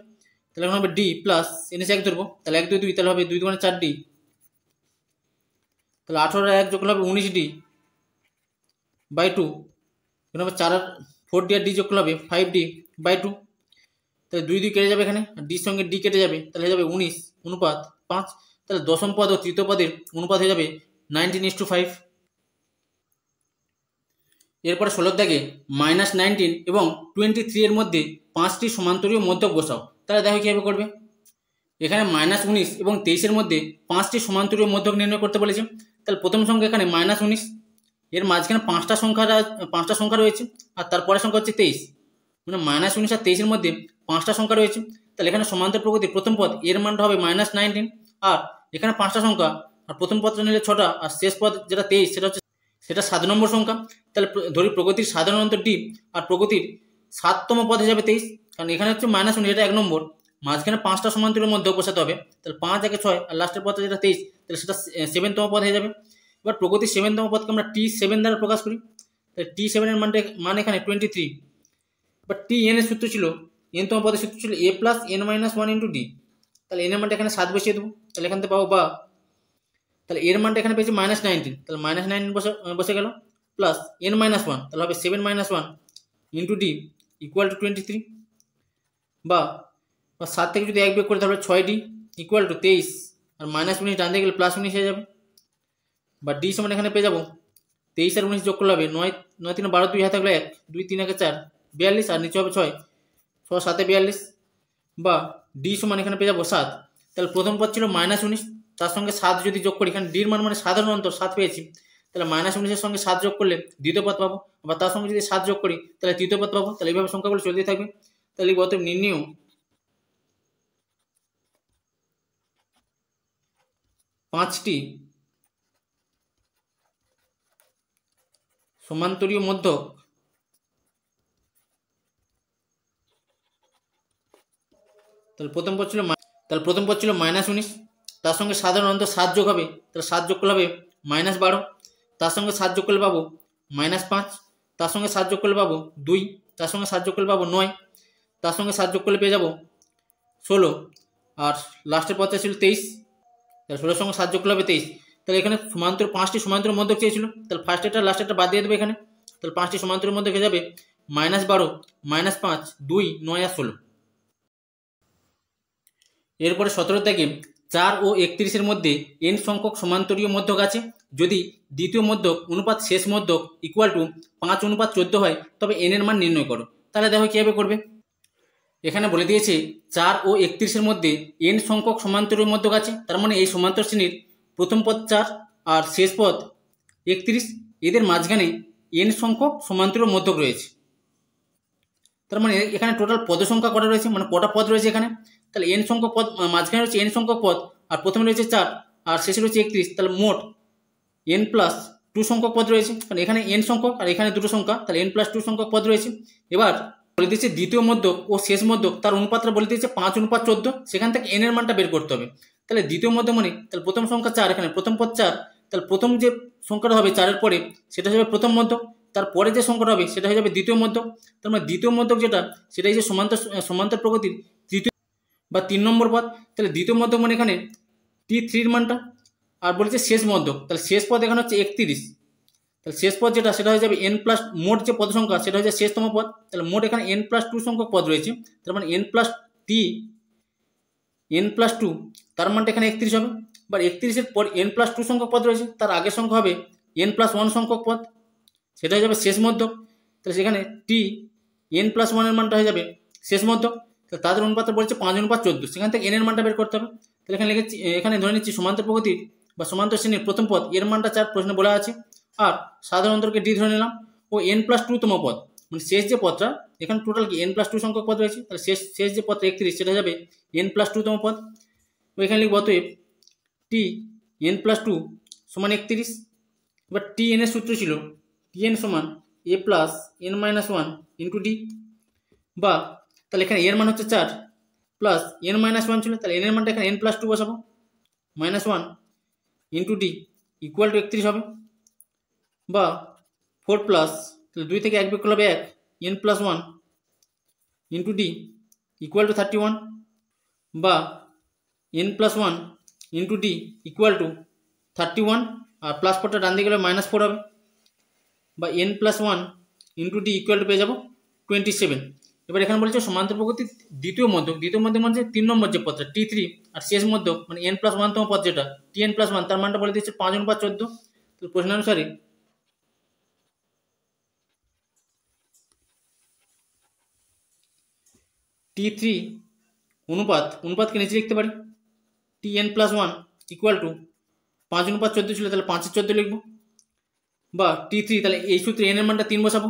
তাহলে এখন হবে ডি প্লাস এন এসে 1 ধরবো, তাহলে 1 2 2, তাহলে হবে 2 2 4 ডি, তাহলে 18 আর 1 যোগ করলে হবে 19 ডি বাই 2, এখানে হবে 4 আর 4 ডি আর ডি যোগ করলে হবে 5 ডি বাই 2, তাহলে 2 2 কেটে যাবে এখানে, আর ডির সঙ্গে ডি কেটে যাবে, তাহলে হয়ে যাবে 19 অনুপাত 5, তাহলে দশম পদ ও তৃতীয় পদের অনুপাত হয়ে যাবে 19:5। এরপরে 16 দাগে -19 এবং 23 এর মধ্যে 5টি সমান্তরীয় মধ্যক বসাও, তাহলে দেখো কীভাবে করবে। এখানে -19 এবং 23-এর মধ্যে 5টি সমান্তরীয় মধ্যক নির্ণয় করতে বলেছে, তাহলে প্রথম সংখ্যা এখানে -19, এর মাঝখানে 5টা সংখ্যা রয়েছে, আর তারপরের সংখ্যা হচ্ছে 23, মানে -19 আর 23-এর মধ্যে 5টা সংখ্যা রয়েছে, তাহলে এখানে সমান্তর প্রকৃতির প্রথম পদ এর মানটা হবে -19, আর এখানে 5টা সংখ্যা, আর প্রথম পদটা নিলে 6টা, আর শেষ পদ যেটা 23 সেটা 7 নম্বর সংখ্যা, তাহলে ধরি প্রগতির সাধারণ অন্তর ডি, আর প্রগতির 7তম পদ হয়ে যাবে 23, কারণ এখানে হচ্ছে -19 এটা 1 নম্বর, মাঝখানে 5টা সমান্তরীয় মধ্যক বসাতে হবে, তাহলে 5 1 6, আর লাস্টের পদটা যেটা 23, তাহলে সেটা 7তম পদ হয়ে যাবে। এবার প্রগতির 7তম পদকে আমরা T7 দ্বারা প্রকাশ করি, তাহলে T7 এর মান এখানে 23। এবার টি এন এর সূত্র ছিল, n তম পদের সূত্র ছিল a plus n minus 1 into D, তাহলে এন এর মানটা এখানে 7 বসিয়ে দেবো, তাহলে এখান থেকে পাবো বা, তাহলে এর মানটা এখানে পেয়েছি -19, তাহলে -19 বসে গেল, প্লাস n-1, তাহলে হবে 7 - 1 ইন্টু ডি ইকুয়াল টু 23, বা 7 থেকে যদি 1 বিয়োগ করে তাহলে 6 ডি ইকুয়াল টু 23, আর -19 ডান দিকে গেলে +19 হয়ে যাবে, বা ডি সমান এখানে পেয়ে যাবো 23 আর 19 যোগ করলে হবে 9 9 3 12, 2 হাতে থাকলে 1, 2 3 1 4 42, আর নিচে হবে 6 6 7 42, বা ডি সমান এখানে পেয়ে যাবো 7, তাহলে প্রথম পদ ছিল -19, তার সঙ্গে 7 যদি যোগ করি, এখানে ডির মান মানে সাধারণ অন্তর 7 পেয়েছি, তাহলে -19-এর সঙ্গে 7 যোগ করলে দ্বিতীয় পদ পাবো, আবার তার সঙ্গে যদি 7 যোগ করি তাহলে তৃতীয় পদ পাবো, তাহলে এইভাবে সংখ্যাগুলো চলতে থাকবে। তাহলে অতএব নির্ণেয় 5টি সমান্তরীয় মধ্যক তাহলে প্রথম পদ ছিল -19, তার সঙ্গে সাধারণ অন্তর 7 যোগ হবে, তাহলে 7 যোগ করলে হবে -12, তার সঙ্গে 7 যোগ করলে পাবো -5, তার সঙ্গে 7 যোগ করলে পাবো 2, তার সঙ্গে 7 যোগ করলে পাবো 9, তার সঙ্গে 7 যোগ করলে পেয়ে যাবো 16, আর লাস্টের পদটা ছিল 23, তাহলে 16 সঙ্গে 7 যোগ করলে হবে 23, তাহলে এখানে 5টি সমান্তর মধ্যক চেয়েছিল, তাহলে ফার্স্টেরটা লাস্টেরটা বাদ দিয়ে দেবে এখানে, তাহলে 5টি সমান্তর মধ্যক হয়ে যাবে -12, -5, 2, 9 আর 16। এরপরে 17 থেকে 4 ও 31-এর মধ্যে n সংখ্যক সমান্তরীয় মধ্যক আছে, যদি দ্বিতীয় মধ্যক অনুপাত শেষ মধ্যক ইকুয়াল টু 5:14 হয় তবে n এর মান নির্ণয় করো, তাহলে দেখো কীভাবে করবে। এখানে বলে দিয়েছে 4 ও 31-এর মধ্যে n সংখ্যক সমান্তরীয় মধ্যক আছে, তার মানে এই সমান্তর শ্রেণীর প্রথম পদ 4 আর শেষ পদ 31, এদের মাঝখানে n সংখ্যক সমান্তরীয় মধ্যক রয়েছে, তার মানে এখানে টোটাল পদ সংখ্যা কটা রয়েছে, মানে কটা পদ রয়েছে এখানে, তাহলে n সংখ্যক পদ, মাঝখানে রয়েছে n সংখ্যক পদ, আর প্রথমে রয়েছে 4 আর শেষে রয়েছে 31, তাহলে মোট n+2 সংখ্যক পদ রয়েছে, কারণ এখানে n সংখ্যক আর এখানে দুটো সংখ্যা, তাহলে n+2 সংখ্যক পদ রয়েছে। এবার বলে দিয়েছে দ্বিতীয় মধ্যক ও শেষ মধ্যক তার অনুপাতটা বলে দিয়েছে 5:14, সেখান থেকে n এর মানটা বের করতে হবে, তাহলে দ্বিতীয় মধ্যক মানে তাহলে প্রথম সংখ্যা 4, এখানে প্রথম পদ 4, তাহলে প্রথম যে সংখ্যাটা হবে 4-এর পরে সেটা হবে প্রথম মধ্যক, তারপরে যে সংখ্যাটা হবে সেটা হয়ে যাবে দ্বিতীয় মধ্যক, তার মানে দ্বিতীয় মধ্যক যেটা সেটাই যে সমান্তর প্রকৃতির তৃতীয় বা 3 নম্বর পদ, তাহলে দ্বিতীয় মধ্যক মানে এখানে T3-র মানটা, আর বলেছে শেষ মধ্যক, তাহলে শেষ পদ এখানে হচ্ছে 31, তাহলে শেষ পদ যেটা সেটা হয়ে যাবে n+, মোট যে পদ সংখ্যা সেটা হয়ে যাবে শেষতম পদ, তাহলে মোট এখানে n+2 সংখ্যক পদ রয়েছে, তার মানে n+2 তার মানটা এখানে 31 হবে, বা 31-এর পর n+2 সংখ্যক পদ রয়েছে, তার আগের সংখ্যা হবে n+1 সংখ্যক পদ, সেটা হয়ে যাবে শেষ মধ্যক, তাহলে সেখানে n+1 এর মানটা হয়ে যাবে শেষ মধ্যক, তাহলে তাদের অনুপাতটা বলছে 5:14, সেখান থেকে n এর মানটা বের করতে হবে, তাহলে এখানে লিখেছি, এখানে ধরে নিচ্ছি সমান্তর প্রকৃতির বা সমান্তর শ্রেণীর প্রথম পদ এর মানটা 4 প্রশ্নে বলা আছে, আর সাধারণ অন্তরকে ডি ধরে নিলাম, ও n+2তম পদ মানে শেষ যে পদটা, এখানে টোটাল কি n+2 সংখ্যক পদ রয়েছে, তাহলে শেষ যে পদটা 31 সেটা যাবে n+2তম পদ, তো এখানে লিখব অতএব n+2 সমান 31। এবার n এর সূত্র ছিল Tn সমান a plus n-1 into D, বা তাহলে এখানে এর মান হচ্ছে 4 প্লাস n-1 ছিল, তাহলে n এর মানটা এখানে n+2 বসাবো, -1 ইন্টু ডি ইকুয়াল টু 31 হবে, বা 4 প্লাস, তাহলে 2 থেকে 1 বিয়োগ করলে হবে 1, n+1 into D equal to 31, বা n+1 into D equal to 31 আর প্লাস 4টা ডান দিকে গেলে -4 হবে, বা n+1 into D equal two পেয়ে যাবো 27। এবার এখানে বলছে সমান্তর প্রকৃতির দ্বিতীয় মধ্যক মানে 3 নম্বর যে পদটা T3 আর শেষ মধ্যক মানে n+1 তম পদ যেটা Tn+1 তার মানটা বলে দিচ্ছে 5:14। তো প্রশ্ন অনুসারে T3 অনুপাতকে নিচে লিখতে পারি Tn+1 ইকুয়াল টু 5:14 ছিল, তাহলে 5/14 লিখবো, বা T3 তাহলে এই সূত্রে n এর মানটা 3 বসাবো,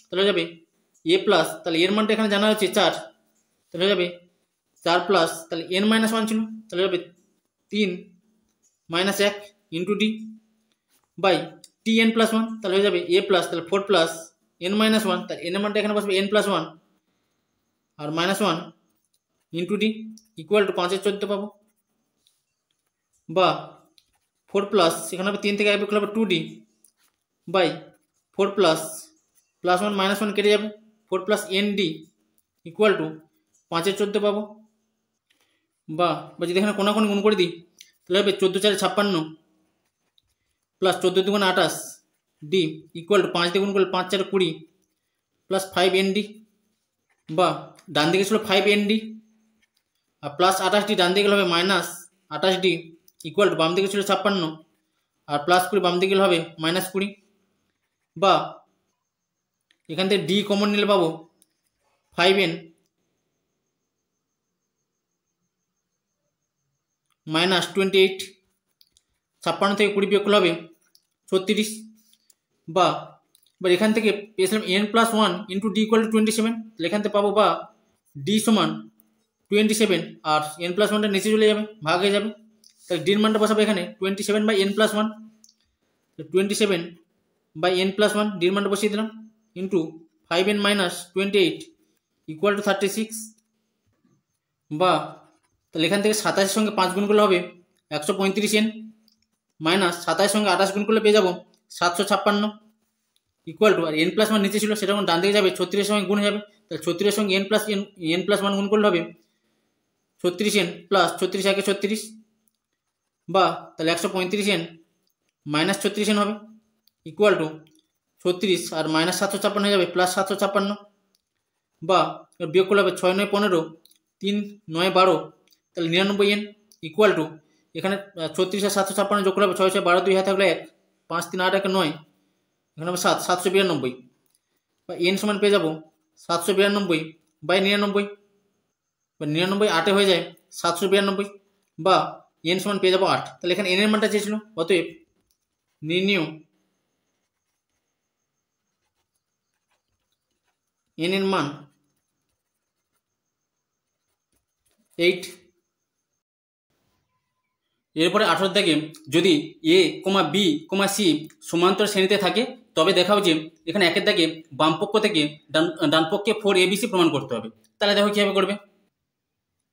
তাহলে যাবে a প্লাস, তাহলে এর মানটা এখানে জানা হচ্ছে 4, তাহলে যাবে 4 প্লাস, তাহলে n-1 ছিল, তাহলে যাবে 3 - 1 ইন্টু ডি বাই Tn+1, তাহলে হয়ে যাবে a প্লাস, তাহলে 4 প্লাস n-1, তাহলে n এর মানটা এখানে বসবে n+1 আর -1 ইন্টু ডি ইকুয়াল টু 5/14 পাবো, বা 4 প্লাস এখানে হবে 3 থেকে 1 বিয়োগ হবে 2d বাই 4 প্লাস +1 -1 কেটে যাবে, 4 প্লাস nd ইকুয়াল টু 5/14 পাবো, বা যদি এখানে কোনাকুনি গুণ করে দিই তাহলে হবে 14×4 = 56 প্লাস 14 × 2 = 28 ডি ইকুয়াল টু 5 দিয়ে গুণ করলে 5×4 = 20 প্লাস 5nd, বা ডান দিকে ছিল 5nd আর প্লাস 28d ডান দিকে হবে -28d ইকুয়াল টু বাম দিকে ছিল 56 আর প্লাস 20 বাম দিকে হবে -20, বা এখান থেকে ডি কমন নিলে পাবো 5n -28, 56 থেকে 20 বিয়োগ করলে হবে 36, বা এবার এখান থেকে পেয়েছিলাম n+1 into D equal two 27, তাহলে এখান থেকে পাবো বা ডি সমান 27 আর n+1টা নিচে চলে যাবে, ভাগ হয়ে যাবে, তাহলে ডির মানটা বসাবো এখানে 27/n+1, 27/n+1 ডির মানটা বসিয়ে দিলাম ইন্টু 5n - 28 ইকুয়াল টু 36, বা তাহলে এখান থেকে 27-এর সঙ্গে 5 গুণ করলে হবে 135n মাইনাস 27-এর সঙ্গে 28 গুণ করলে পেয়ে যাবো 756 ইকুয়াল টু, আর n+1 নিচে ছিল সেটা ডান দিকে যাবে 36-এর সঙ্গে গুণ হয়ে যাবে, তাহলে 36-এর সঙ্গে n+1 গুণ করলে হবে 36n প্লাস 36 × 36, বা তাহলে 135n - 36n হবে ইকুয়াল টু 36 আর -756 হয়ে যাবে প্লাস 756, বা বিয়োগ করলে হবে 6 - 9 = 15 3 - 9 = 12, তাহলে 99n ইকুয়াল টু এখানে 36 আর 756 যোগ করলে হবে 6 × 6 = 12, 2 হাতে থাকলে 1, 5 3 8 1 9, এখানে হবে 792, বা n সমান পেয়ে যাবো 792/99, বা 99 8-এ হয়ে যায় 792, বা n সমান পেয়ে যাবো 8, তাহলে এখানে n এর মানটা চেয়েছিল, অতএব নির্ণয় n এর মান 8। এরপরে 18 থেকে যদি a, b, c সমান্তর শ্রেণীতে থাকে তবে দেখাও যে এখানে একের দাগে বাম পক্ষ থেকে ডান পক্ষে 4abc প্রমাণ করতে হবে। তাহলে দেখো কীভাবে করবে।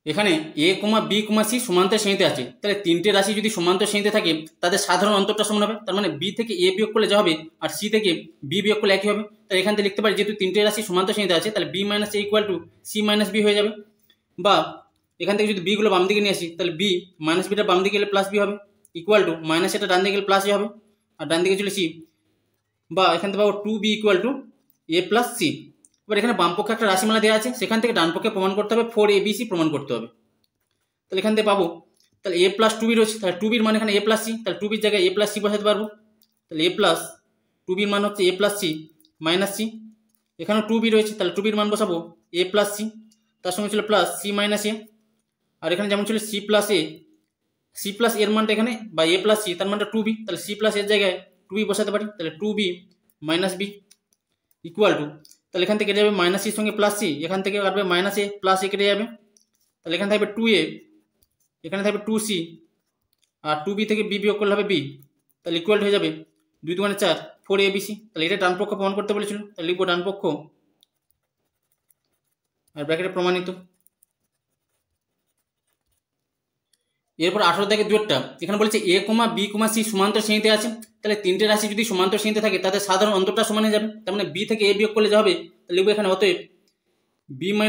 এখানে a, b, c সমান্তর শ্রেণীতে আছে, তাহলে তিনটে রাশি যদি সমান্তর শ্রেণীতে থাকে তাদের সাধারণ অন্তরটা সমান হবে, তার মানে b থেকে a বিয়োগ করলে যা হবে আর c থেকে b বিয়োগ করলে একই হবে। তাহলে এখান থেকে লিখতে পারি যেহেতু তিনটে রাশি সমান্তর শ্রেণীতে আছে তাহলে b - a equal two c - b হয়ে যাবে, বা এখান থেকে যদি b গুলো বাম দিকে নিয়ে আসি তাহলে b - bটা বাম দিকে গেলে প্লাস b হবে ইকুয়াল টু মাইনাস এটা ডান দিকে গেলে প্লাস হবে আর ডান দিকে চলে c, বা এখান থেকে পাবো 2b equal to a plus c। এবার এখানে বাম পক্ষে একটা রাশিমালা দেওয়া আছে, সেখান থেকে ডান পক্ষে প্রমাণ করতে হবে 4abc প্রমাণ করতে হবে। তাহলে এখান থেকে পাবো তাহলে a প্লাস 2b রয়েছে, তাহলে 2bর মান এখানে a প্লাস c, তাহলে 2bর জায়গায় a প্লাস c বসাতে পারবো, তাহলে a প্লাস 2bর মান হচ্ছে a plus c minus c, এখানেও 2b রয়েছে তাহলে 2bর মান বসাবো a প্লাস c, তার সঙ্গে ছিল প্লাস c মাইনাস a, আর এখানে যেমন ছিল c plus a, c plus এর মানটা এখানে বা a প্লাস c তার মানটা 2b, তাহলে c প্লাস এর জায়গায় 2b বসাতে পারি, তাহলে 2b minus b equal to, তাহলে এখান থেকে কেটে যাবে মাইনাস সির সঙ্গে প্লাস c, এখান থেকে কাটবে মাইনাস a প্লাস a কেটে যাবে, তাহলে এখানে থাকবে 2a, এখানে থাকবে 2c, আর 2b থেকে b বিয়োগ করলে হবে b, তাহলে ইকুয়াল হয়ে যাবে 2 × 4 4abc। তাহলে এটা ডান পক্ষ প্রমাণ করতে বলেছিল, তাহলে লিখবো ডান পক্ষ আর ব্র্যাকেটে প্রমাণিত। এরপর 18 থেকে 2টা এখানে বলেছে a, b, c সমান্তর শ্রেণীতে আছে, তাহলে তিনটে রাশি যদি সমান্তর শ্রেণীতে থাকে তাদের সাধারণ অন্তরটা সমান হয়ে যাবে, তার মানে b থেকে a বিয়োগ করলে যা হবে তাহলে লিখবো এখানে অতএব b - a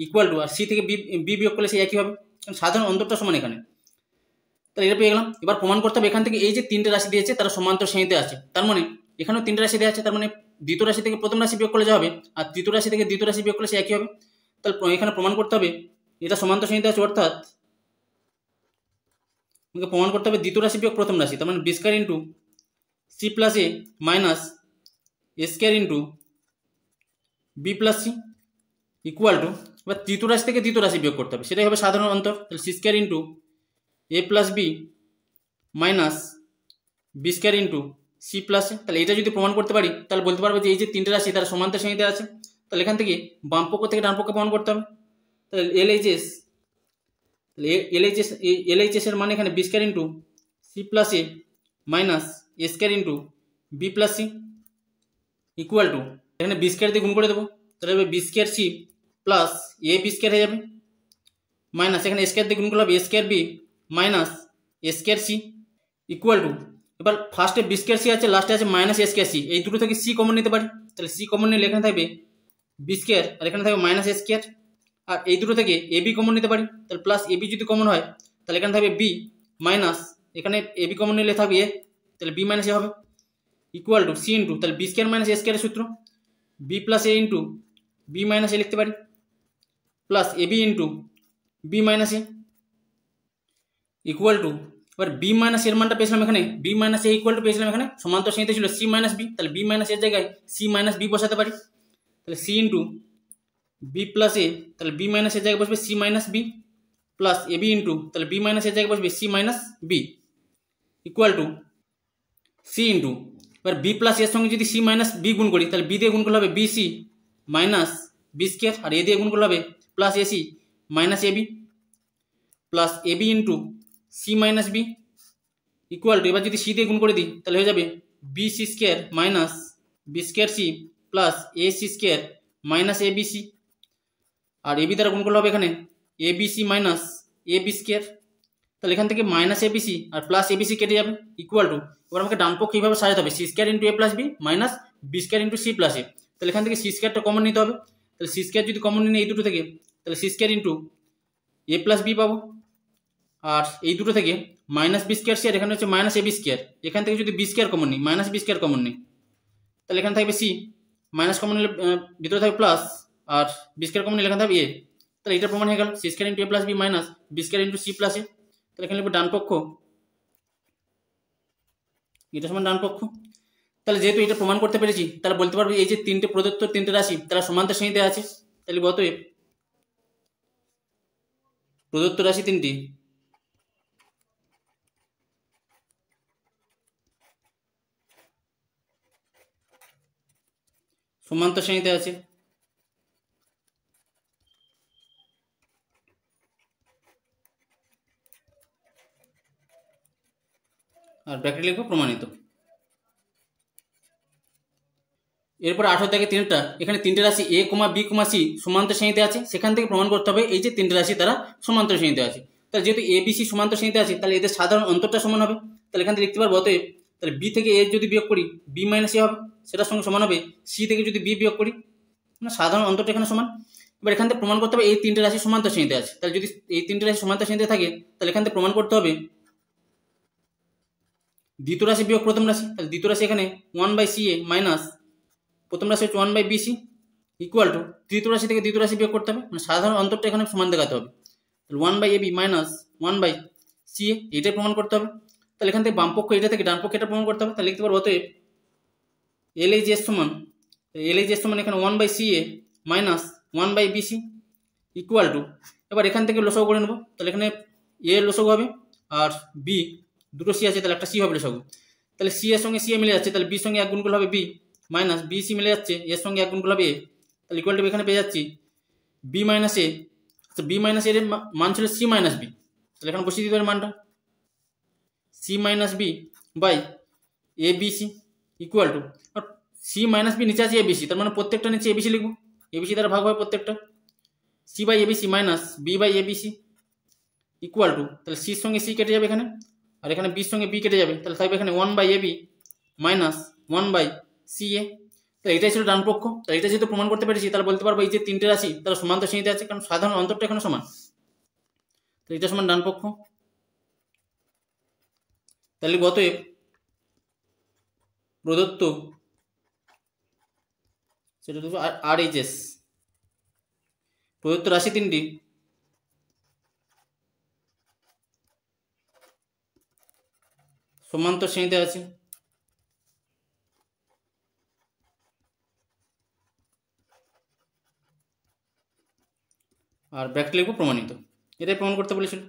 ইকুয়াল টু, আর c থেকে b বিয়োগ করলে সেই একই হবে, কারণ সাধারণ অন্তরটা সমান এখানে। তাহলে এটা পেয়ে গেলাম। এবার প্রমাণ করতে হবে এখান থেকে এই যে তিনটে রাশি দিয়েছে তারা সমান্তর শ্রেণীতে আছে, তার মানে এখানেও তিনটে রাশি দেওয়া আছে, তার মানে দ্বিতীয় রাশি থেকে প্রথম রাশি বিয়োগ করলে যা হবে আর তৃতীয় রাশি থেকে দ্বিতীয় রাশি বিয়োগ করলে সে একই হবে। তাহলে এখানে প্রমাণ করতে হবে এটা সমান্তর শ্রেণীতে আছে, অর্থাৎ আমাকে প্রমাণ করতে হবে দ্বিতীয় রাশি বিয়োগ প্রথম রাশি, তার মানে B square into C plus A minus A square into B plus C equal to, এবার তৃতীয় রাশি থেকে দ্বিতীয় রাশি বিয়োগ করতে হবে, সেটাই হবে সাধারণ অন্তর। তাহলে C square into A plus B minus B square into C plus A. তাহলে এটা যদি প্রমাণ করতে পারি তাহলে বলতে পারবো যে এই যে তিনটে রাশি তারা সমান্তর শ্রেণীতে আছে। তাহলে এখান থেকে বাম পক্ষ থেকে ডান পক্ষে প্রমাণ করতে হবে। তাহলে এলএইচএস এর মানে এখানে B square into C plus A minus A square into B plus C equal to, এখানে বি স্কয়ার দিয়ে গুণ করে দেবো, তাহলে B square C plus A B square হয়ে যাবে মাইনাস এখানে স্কয়ার দিয়ে গুণ করলে হবে A square B minus A square C equal to, এবার ফার্স্টে বি স্কয়ার সি আছে, লাস্টে আছে মাইনাস এ স্কয়ার সি, এই দুটো থেকে সি কমন নিতে পারি। তাহলে সি কমন নিলে এখানে থাকবে বি স্কয়ার আর এখানে থাকবে মাইনাস এ স্কয়ার, আর এই দুটো থেকে এ বি কমন নিতে পারি, তাহলে প্লাস এ বি যদি কমন হয় তাহলে এখানে থাকবে বি মাইনাস এখানে এ বি কমন নিলে থাকবে এ, তাহলে বি মাইনাস এ হবে ইকুয়াল টু সি ইন্টু, তাহলে বি স্কয়ার মাইনাস এ স্কয়ারের সূত্র B plus A into B minus A লিখতে পারি plus A B into B minus A equal to, এবার বি মাইনাস এর মানটা পেয়েছিলাম এখানে, B minus A equal to পেয়েছিলাম এখানে সমান্তর শ্রেণীতে ছিল সি মাইনাস বি, তাহলে বি মাইনাস এর জায়গায় সি মাইনাস বি বসাতে পারি। তাহলে C into B plus A, তাহলে বি মাইনাস এর জায়গায় বসবে C minus B plus A B into, তাহলে বি মাইনাস এর জায়গায় বসবে C minus B equal to C into, এবার বি প্লাস এর সঙ্গে যদি সি মাইনাস বি গুণ করি তাহলে বি দিয়ে গুণ করলে হবে B C minus B square, আর এ দিয়ে গুণ করলে হবে plus A C minus A B plus A B into C minus B equal to, এবার যদি সি দিয়ে গুণ করে দিই তাহলে হয়ে যাবে B C square minus B square C plus A C square minus A B C, আর এ বি দ্বারা গুণ করলে হবে এখানে A B C minus A B square, তাহলে এখান থেকে মাইনাস এ বি সি আর প্লাস এ বি সি কেটে যাবে ইকুয়াল টু, এবার আমাকে ডান পক্ষে এইভাবে সাজাতে হবে C square into A plus B minus B square into C plus A. তাহলে এখান থেকে সি স্কয়ারটা কমন নিতে হবে, তাহলে সি স্কয়ার যদি কমন নিই এই দুটো থেকে তাহলে C square into A plus B পাবো, আর এই দুটো থেকে মাইনাস বি স্কয়ার সি আর এখানে হচ্ছে মাইনাস এ বি স্কয়ার, এখান থেকে যদি বি স্কয়ার কমন নিই মাইনাস বি স্কয়ার কমন নিই তাহলে এখানে থাকবে সি মাইনাস কমন নিলে ভিতরে থাকবে প্লাস আর বি স্কয়ার কমন নিলে এখানে থাকবে এ, তাহলে এটা প্রমাণ হয়ে গেল C square into A plus B minus B square into C plus A. তাহলে এখানে লিখবো ডান পক্ষ, এটা সমান ডান পক্ষ। তাহলে যেহেতু এটা প্রমাণ করতে পেরেছি তাহলে বলতে পারবো এই যে তিনটে প্রদত্ত তিনটে রাশি তারা সমান্তর শ্রেণীতে আছে। তাহলে অতএব প্রদত্ত রাশি তিনটি সমান্তর শ্রেণীতে আছে। আর ব্র্যাকেটে লিখবো প্রমাণিত। এরপর 18 থেকে তিনটা এখানে তিনটে রাশি এ কমা বি কমা সি সমান্তর শ্রেণীতে আছে, সেখান থেকে প্রমাণ করতে হবে এই যে তিনটে রাশি তারা সমান্তর শ্রেণীতে আছে। তাহলে যেহেতু এ বি সি সমান্তর শ্রেণীতে আছে তাহলে এদের সাধারণ অন্তরটা সমান হবে। তাহলে এখান থেকে লিখতে পারবো অতএব, তাহলে বি থেকে এ যদি বিয়োগ করি বি মাইনাস এ হবে, সেটার সঙ্গে সমান হবে সি থেকে যদি বি বিয়োগ করি, মানে সাধারণ অন্তরটা এখানে সমান। এবার এখান থেকে প্রমাণ করতে হবে এই তিনটে রাশি সমান্তর শ্রেণীতে আছে। তাহলে যদি এই তিনটে রাশি সমান্তর শ্রেণীতে থাকে তাহলে এখান থেকে প্রমাণ করতে হবে দ্বিতীয় রাশি বিয়োগ প্রথম রাশি, তাহলে দ্বিতীয় রাশি এখানে 1/CA মাইনাস প্রথম রাশি হচ্ছে 1/BC ইকুয়াল টু তৃতীয় রাশি থেকে দ্বিতীয় রাশি বিয়োগ করতে হবে, মানে সাধারণ অন্তরটা এখানে সমান দেখাতে হবে। তাহলে 1/AB মাইনাস 1/CA এটাই প্রমাণ করতে হবে। তাহলে এখান থেকে বাম পক্ষ এটা থেকে ডান পক্ষ এটা প্রমাণ করতে হবে। তাহলে লিখতে পারবো অতএব LHS সমান এখানে 1/CA minus 1/BC equal to, এবার এখান থেকে লসাগু করে নেবো। তাহলে এখানে এ লসাগু হবে আর বি দুটো সি আছে তাহলে একটা সি হবে লসাগু। তাহলে সি এর সঙ্গে সি মিলে যাচ্ছে, তাহলে বির সঙ্গে এক গুণ করলে হবে বি মাইনাস বি সি মিলে যাচ্ছে এর সঙ্গে এক গুণ করলে হবে এ, তাহলে ইকুয়াল টু এখানে পেয়ে যাচ্ছি বি মাইনাস এ। আচ্ছা বি মাইনাস এর মান ছিল সি মাইনাস বি, তাহলে এখানে বসিয়ে দিতে পারি মানটা C minus B by A B C equal to C minus B নিচে আছে এ বি সি, তার মানে প্রত্যেকটা নিচে এ বি সি লিখবো, এ বি সি দ্বারা ভাগ হয় প্রত্যেকটা, C by A B C minus B by A B C equal to, তাহলে সির সঙ্গে সি কেটে যাবে এখানে আর এখানে বির সঙ্গে বি কেটে যাবে, তাহলে থাকবে এখানে 1/AB মাইনাস 1/CA। তাহলে এটাই ছিল ডান পক্ষ। তাহলে এটা যেহেতু প্রমাণ করতে পেরেছি তাহলে বলতে পারবো এই যে তিনটে রাশি তারা সমান্তর শ্রেণীতে আছে, কারণ সাধারণ অন্তরটা এখানে সমান। তো এটা সমান ডান পক্ষ। তাহলে অতএব প্রদত্ত সেটা দেবো RHS প্রদত্ত রাশি তিনটি সমান্তর শ্রেণীতে আছে। আর ব্র্যাকেট লিখব প্রমাণিত। এটাই প্রমাণ করতে বলেছিল।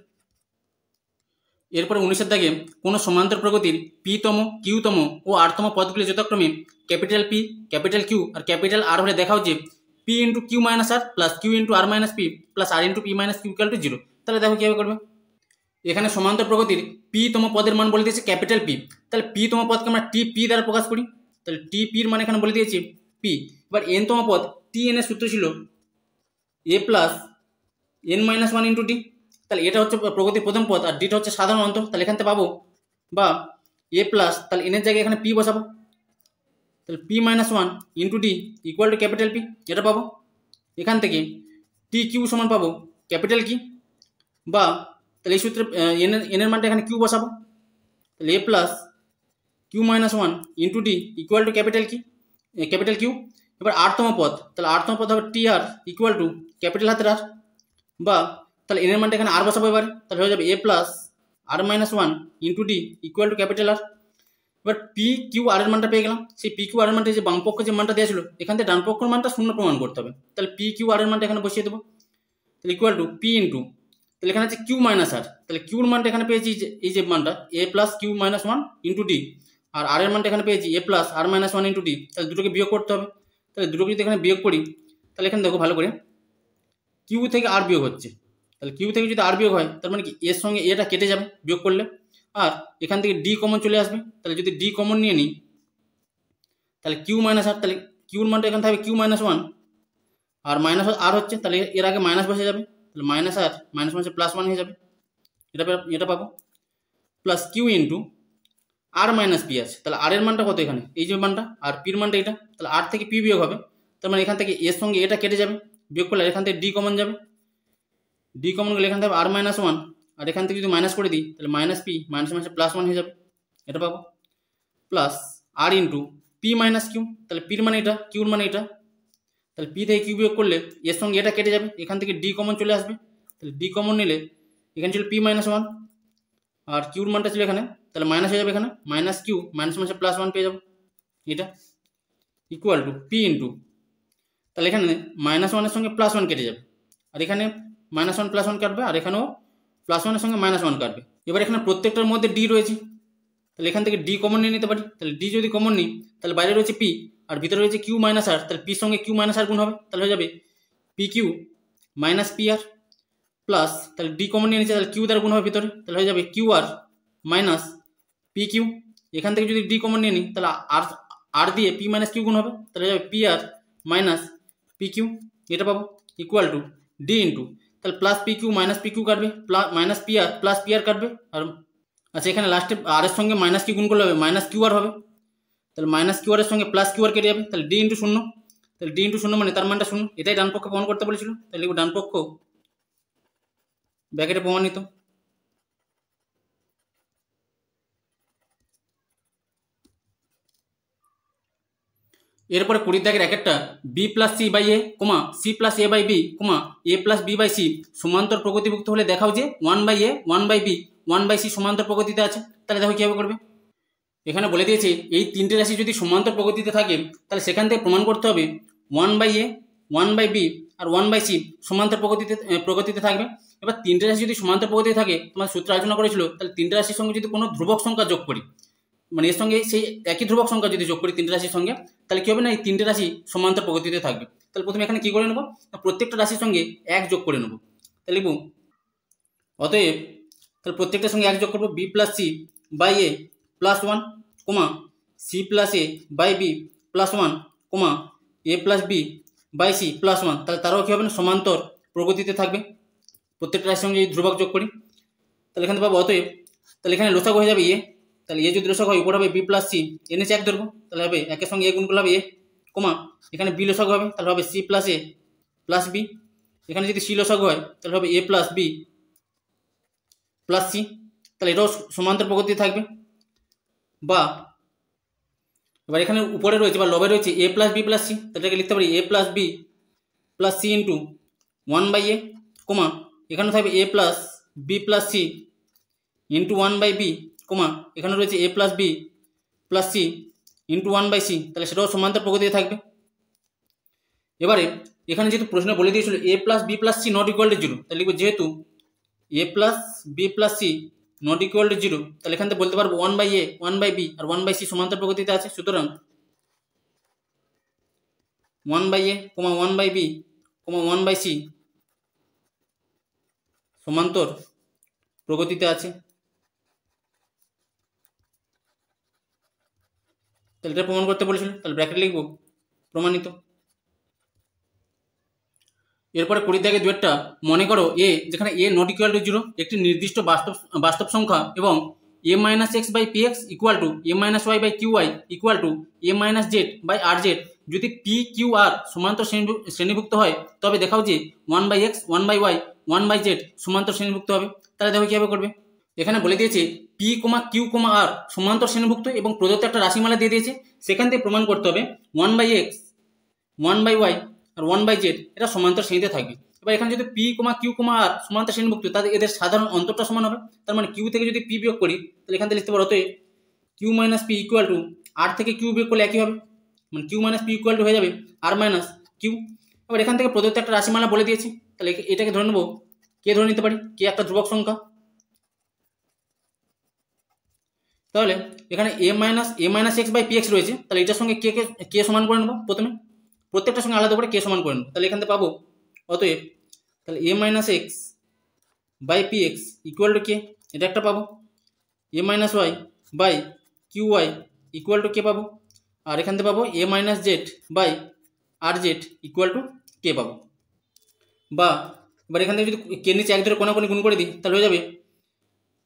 এরপরে 19 দাগে কোনো সমান্তর প্রগতির পিতম, কিউতম ও আরতম পদগুলি যথাক্রমে ক্যাপিটাল পি, ক্যাপিটাল কিউ আর ক্যাপিটাল আর হলে দেখাও যে P into Q minus R plus Q into R minus P plus R into P minus Q equal to 0। তাহলে দেখো কীভাবে করবে। এখানে সমান্তর প্রগতির পিতম পদের মান বলে দিয়েছে ক্যাপিটাল পি, তাহলে পিতম পদকে আমরা টি পি দ্বারা প্রকাশ করি। তাহলে টি পির মান এখানে বলে দিয়েছি পি। এবার এনতম পদ টি এন এর সূত্র ছিল A plus N minus one into D. তাহলে এটা হচ্ছে প্রগতির প্রথম পদ আর ডিটা হচ্ছে সাধারণ অন্তর। তাহলে এখান থেকে পাবো বা এ প্লাস, তাহলে এনের জায়গায় এখানে পি বসাবো। তাহলে P minus one into D equal to capital P, এটা পাবো। এখান থেকে টি কিউ সমান পাবো ক্যাপিটাল কি, বা তাহলে এই সূত্রে এনের মানটা এখানে কিউ বসাবো। তাহলে A plus Q minus one into D equal to capital কি, ক্যাপিটাল কিউ। এবার আরতম পদ, তাহলে আরতম পদ হবে T R equal to capital হাতের আর, বা তাহলে এনের মানটা এখানে আর বসাবো। এবার তাহলে হয়ে যাবে A plus R minus one into D equal to capital R. এবার পি কিউ আর এর মানটা পেয়ে গেলাম। সেই পি কিউ আর এর মানটা যে বাম পক্ষে যে মানটা দেওয়া ছিল এখান থেকে ডান পক্ষের মানটা শূন্য প্রমাণ করতে হবে। তাহলে পি কিউ আর এর মানটা এখানে বসিয়ে দেবো। তাহলে ইকুয়াল টু পি ইন্টু, তাহলে এখানে আছে কিউ মাইনাস আর, তাহলে কিউর মানটা এখানে পেয়েছি এই যে মানটা A plus Q minus one into D, আর আর এর মানটা এখানে পেয়েছি A plus R minus one into D. তাহলে দুটোকে বিয়োগ করতে হবে। তাহলে দুটোকে যদি এখানে বিয়োগ করি তাহলে এখানে দেখো ভালো করে কিউ থেকে আর বিয়োগ হচ্ছে। তাহলে কিউ থেকে যদি আর বিয়োগ হয় তার মানে কি এর সঙ্গে এটা কেটে যাবে বিয়োগ করলে, আর এখান থেকে ডি কমন চলে আসবে। তাহলে যদি ডি কমন নিয়ে নিই তাহলে কিউ মাইনাস আর, তাহলে কিউর মানটা এখানে থাকবে কিউ মাইনাস ওয়ান, আর মাইনাস আর হচ্ছে তাহলে এর আগে মাইনাস বসে যাবে। তাহলে মাইনাস আর মাইনাস মাইনাস প্লাস ওয়ান হয়ে যাবে, এটা পাবো। Plus Q into R minus P আছে, তাহলে আর এর মানটা কত এখানে এই যে মানটা, আর পির মানটা এটা, তাহলে আর থেকে পি বিয়োগ হবে। তার মানে এখান থেকে এর সঙ্গে এটা কেটে যাবে বিয়োগ করলে, এখান থেকে ডি কমন যাবে। ডি কমন গেলে এখান থেকে আর মাইনাস ওয়ান, আর এখান থেকে যদি মাইনাস করে দিই তাহলে minus P minus minus plus one হয়ে যাবে, এটা পাবো। Plus R into P minus Q, তাহলে পির মানে এটা কিউর মানে এটা, তাহলে পি থেকে কিউ বিয়োগ করলে এর সঙ্গে এটা কেটে যাবে, এখান থেকে ডি কমন চলে আসবে। তাহলে ডি কমন নিলে এখানে ছিল পি মাইনাস ওয়ান আর কিউর মানটা ছিল এখানে, তাহলে মাইনাস হয়ে যাবে এখানে minus Q minus minus plus one পেয়ে যাবো, এটা ইকুয়াল টু পি ইন্টু, তাহলে এখানে মাইনাস ওয়ানের সঙ্গে প্লাস ওয়ান কেটে যাবে, আর এখানে মাইনাস ওয়ান প্লাস ওয়ান কাটবে, আর এখানেও প্লাস ওয়ানের সঙ্গে মাইনাস ওয়ান কাটবে। এবার এখানে প্রত্যেকটার মধ্যে ডি রয়েছে, তাহলে এখান থেকে ডি কমন নিয়ে নিতে পারি। তাহলে ডি যদি কমন নিই তাহলে বাইরে রয়েছে পি আর ভিতরে রয়েছে কিউ মাইনাস আর, তাহলে পির সঙ্গে কিউ মাইনাস আর গুণ হবে, তাহলে হয়ে যাবে P Q minus P R plus, তাহলে ডি কমন নিয়ে নিচ্ছে তাহলে কিউ দ্বারা গুণ হবে ভিতরে, তাহলে হয়ে যাবে Q R minus P Q. এখান থেকে যদি ডি কমন নিয়ে নিই তাহলে আর আর দিয়ে পি মাইনাস কিউ গুণ হবে, তাহলে হয়ে যাবে P R minus P Q, এটা পাবো ইকুয়াল টু ডি ইন্টু, তাহলে plus P Q minus P Q কাটবে, minus P R plus P R কাটবে, আর আচ্ছা এখানে লাস্টে আর এর সঙ্গে মাইনাস কিউ গুণ করলে হবে মাইনাস কিউ আর হবে, তাহলে মাইনাস কিউ আর এর সঙ্গে প্লাস কিউ আর কেটে যাবে, তাহলে ডি ইন্টু শূন্য, তাহলে ডি ইন্টু শূন্য মানে তার মানটা শূন্য, এটাই ডান পক্ষ প্রমাণ করতে বলেছিল। তাহলে লিখব ডান পক্ষ ব্র্যাকেটে প্রমাণিত। এরপরে 20 দাগের এক একটা B plus C by A comma C plus A by B comma A plus B by C সমান্তর প্রগতিভুক্ত হলে দেখাও যে 1 by A 1 by B 1 by C সমান্তর প্রগতিতে আছে। তাহলে দেখো কীভাবে করবে। এখানে বলে দিয়েছে এই তিনটে রাশি যদি সমান্তর প্রগতিতে থাকে তাহলে সেখান থেকে প্রমাণ করতে হবে 1 বাই এ 1 বাই বি আর 1 বাই সি সমান্তর প্রগতিতে থাকবে। এবার তিনটে রাশি যদি সমান্তর প্রগতিতে থাকে তোমার সূত্র আলোচনা করেছিল, তাহলে তিনটে রাশির সঙ্গে যদি কোনো ধ্রুবক সংখ্যা যোগ করি, মানে এর সঙ্গে সেই একই ধ্রুবক সংখ্যা যদি যোগ করি তিনটে রাশির সঙ্গে, তাহলে কী হবে না এই তিনটে রাশি সমান্তর প্রগতিতে থাকবে। তাহলে প্রথমে এখানে কী করে নেবো, প্রত্যেকটা রাশির সঙ্গে এক যোগ করে নেবো। তাহলে লিখব অতএব, তাহলে প্রত্যেকটার সঙ্গে এক যোগ করবো B plus C by A plus 1 comma C plus A by B plus 1 comma A plus B by C plus 1। তাহলে তারাও কী হবে না সমান্তর প্রগতিতে থাকবে প্রত্যেকটা রাশির সঙ্গে যদি ধ্রুবক যোগ করি। তাহলে এখানে পাবো অতএব, তাহলে এখানে লসাগু হয়ে যাবে এ, তাহলে এ যদি লসাগু হয় উপর হবে বি প্লাস সি, এ নিচে এক ধরবো তাহলে হবে একের সঙ্গে এ গুণ করলে হবে এ কমা এখানে বি লসাগু হবে তাহলে হবে সি প্লাস এ প্লাস বি, এখানে যদি সি লসাগু হয় তাহলে হবে এ প্লাস বি প্লাস সি, তাহলে এটাও সমান্তর প্রকৃতি থাকবে। বা এবার এখানে উপরে রয়েছে বা লবে রয়েছে A plus B plus C, তাহলে লিখতে পারি A plus B plus C into 1/a, comma এখানে থাকবে A plus B plus C into 1/b, comma এখানে রয়েছে A plus B plus C into 1/c, তাহলে সেটাও সমান্তর প্রকৃতিতে থাকবে। এবারে এখানে যেহেতু প্রশ্ন বলে দিয়েছিল A plus B plus C not equal to 0, তাহলে লিখবো যেহেতু A plus B plus C not equal to 0, তাহলে এখান থেকে বলতে পারবো 1/a 1/b আর 1/c সমান্তর প্রকৃতিতে আছে। সুতরাং 1/a, 1/b, 1/c সমান্তর প্রগতিতে আছে। তাহলে এটা প্রমাণ করতে বলেছিল, তাহলে ব্র্যাকেট লিখব প্রমাণিত। এরপরে 20 দাগে দুয়েরটা, মনে করো এ যেখানে এ নট ইকুয়াল টু 0 একটি নির্দিষ্ট বাস্তব সংখ্যা এবং a minus X by P X equal to A minus Y by Q Y equal to A minus Z by R Z যদি পি কিউ আর সমান্তর শ্রেণীভুক্ত হয় তবে দেখাও যে 1/x 1/y 1/z সমান্তর শ্রেণীভুক্ত হবে। তাহলে দেখো কীভাবে করবে। এখানে বলে দিয়েছে পি কমা কিউ কমা আর সমান্তর শ্রেণীভুক্ত এবং প্রদত্ত একটা রাশিমালা দিয়ে দিয়েছে, সেখান থেকে প্রমাণ করতে হবে 1/x 1/y আর 1/z এটা সমান্তর শ্রেণীতে থাকবে। এবার এখানে যদি পি কমা কিউ কমা আর সমান্তর শ্রেণীভুক্ত, তাদের এদের সাধারণ অন্তরটা সমান হবে। তার মানে কিউ থেকে যদি পি বিয়োগ করি তাহলে এখান থেকে লিখতে পারো অতএব Q minus P equal to R থেকে কিউ বিয়োগ করলে একই হবে, মানে Q minus P equal to হয়ে যাবে আর মাইনাস কিউ। এবার এখান থেকে প্রদত্ত একটা রাশিমালা বলে দিয়েছি, তাহলে এটাকে ধরে নেবো কে ধরে নিতে পারি, কে একটা ধ্রুবক সংখ্যা। তাহলে এখানে A minus X by P X রয়েছে, তাহলে এটার সঙ্গে কে সমান করে নেবো, প্রথমে প্রত্যেকটার সঙ্গে আলাদা করে কে সমান করে নেবো। তাহলে এখান থেকে পাবো অতএব তাহলে A minus X by P X equal to K, এটা একটা পাবো। A minus Y by Q Y equal to K পাবো। আর এখান থেকে পাবো A minus Z by R Z equal to K পাবো। বা এবার এখান থেকে যদি কে নিচে এক ধরে কোনাকুনি গুণ করে দিই তাহলে হয়ে যাবে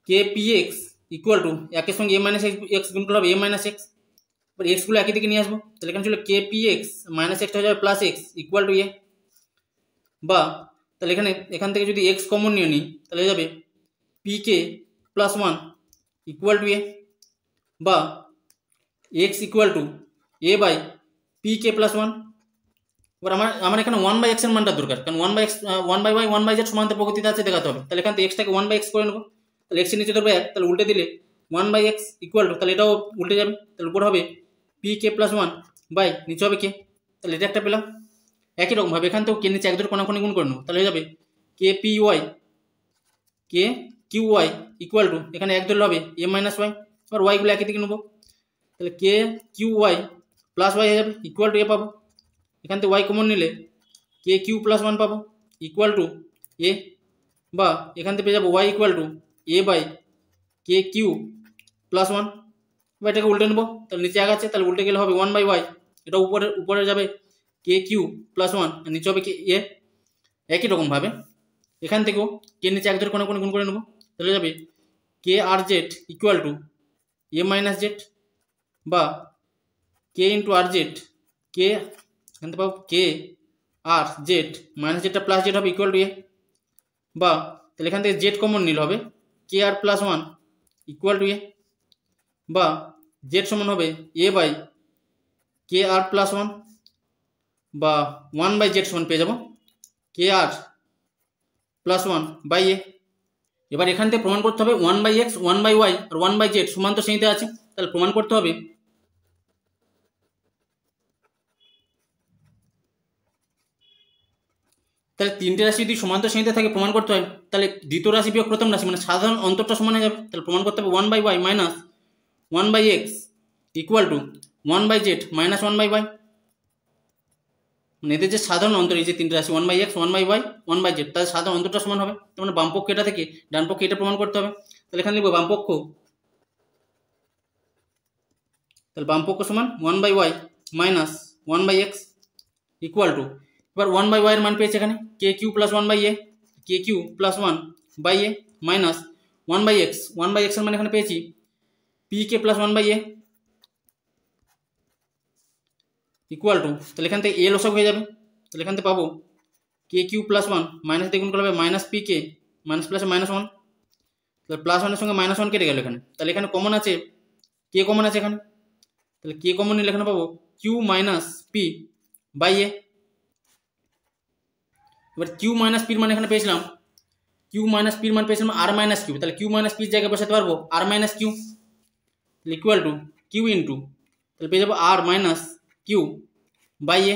K P X equal two একের সঙ্গে এ মাইনাস এক্স গুণ করলে হবে এ মাইনাস এক্স, এবার এক্সগুলো একই দিকে নিয়ে আসবো। তাহলে এখানে ছিল K P x minus extra হয়ে যাবে plus x equal to A. বা তাহলে এখান থেকে যদি এক্স কমন নিয়ে নিই তাহলে হয়ে যাবে P K plus 1 equal to A. বা X equal to A by P K plus 1। এবার আমার এখানে 1/x এর মানটা দরকার, কারণ 1/x 1/y 1/z সমান্তর প্রকৃতিতে আছে দেখাতে হবে। তাহলে এখান থেকে এক্সটাকে 1/x করে নেবো, তাহলে এক্স এর নিচে ধরবে 1, তাহলে উল্টে দিলে 1/x ইকুয়াল টু, তাহলে এটাও উল্টে যাবে, তাহলে উপরে হবে পি কে প্লাস 1 বাই নিচে হবে কে, তাহলে এটা একটা পেলাম। একই রকমভাবে এখান থেকেও কে নিচে এক ধরে কোনাকুনি গুণ করে নেবো, তাহলে হয়ে যাবে K P Y K Q Y equal to এখানে এক ধরলে হবে এ মাইনাস ওয়াই, এবার ওয়াইগুলো একই দিকে নেবো, তাহলে কে কিউ ওয়াই প্লাস ওয়াই হয়ে যাবে ইকুয়াল টু এ পাবো। এখান থেকে ওয়াই কমন নিলে কে কিউ প্লাস 1 পাবো ইকুয়াল টু এ। বা এখান থেকে পেয়ে যাবো Y equal to A by K Q plus 1। বা এটাকে উল্টে নেবো, তাহলে নিচে এক আছে, তাহলে উল্টে গেলে হবে 1/y, এটা উপরে যাবে কে কিউ প্লাস 1 আর নিচে হবে কে এ। একই রকমভাবে এখান থেকেও কে নিচে এক ধরে কোনাকুনি গুণ করে নেবো, তাহলে যাবে K R Z equal to A minus Z. বা K into R Z K, এখান থেকে পাবো কে আর জেড মাইনাস জেডটা প্লাস জেড হবে ইকুয়াল টু এ। বা তাহলে এখান থেকে জেড কমন নিলে হবে K R plus 1 equal to A. বা জেড সমান হবে এ বাই কে আর প্লাস 1 বা 1/z সমান পেয়ে যাবো কে আর প্লাস 1 বাই এ। এবার এখান থেকে প্রমাণ করতে হবে 1/x 1/y আর 1/z সমান্তর শ্রেণীতে আছে, তাহলে প্রমাণ করতে হবে তাহলে তিনটে রাশি যদি সমান্তর শ্রেণীতে থাকে প্রমাণ করতে হয়, তাহলে দ্বিতীয় রাশি বিয়োগ প্রথম রাশি মানে সাধারণ অন্তরটা সমান হয়ে যাবে। তাহলে প্রমাণ করতে হবে 1/y minus 1/x equal to 1/z minus 1/y, মানে এদের যে সাধারণ অন্তর এই যে তিনটে রাশি 1/x 1/y 1/z তাদের সাধারণ অন্তরটা সমান হবে। তার মানে বামপক্ষ এটা থেকে ডান পক্ষে এটা প্রমাণ করতে হবে। তাহলে এখানে লিখবো বামপক্ষ, তাহলে বামপক্ষ সমান 1/y minus 1/x equal to, এবার 1/y এর মান পেয়েছে এখানে K Q plus 1/a, K Q plus 1/a minus 1/x 1/x এর মান এখানে পেয়েছি P K plus 1/a equal to, তাহলে এখান থেকে এ লসক হয়ে যাবে, তাহলে এখান থেকে পাবো কে কিউ প্লাস 1 মাইনাস দিয়ে গুণ করলে হবে মাইনাস পি কে মাইনাস প্লাসে মাইনাস 1, তাহলে প্লাস ওয়ানের সঙ্গে মাইনাস ওয়ান কেটে গেল এখানে, তাহলে এখানে কমন আছে কে কমন আছে এখানে, তাহলে কে কমন নিলে এখানে পাবো কিউ মাইনাস পি বাই এ। এবার কিউ মাইনাস পির মান এখানে পেয়েছিলাম, কিউ মাইনাস পির মান পেয়েছিলাম আর মাইনাস কিউ, তাহলে কিউ মাইনাস পির জায়গায় বসাতে পারবো আর মাইনাস কিউ, তাহলে ইকুয়াল টু কিউ ইন্টু, তাহলে পেয়ে যাবো আর মাইনাস কিউ বাই এ।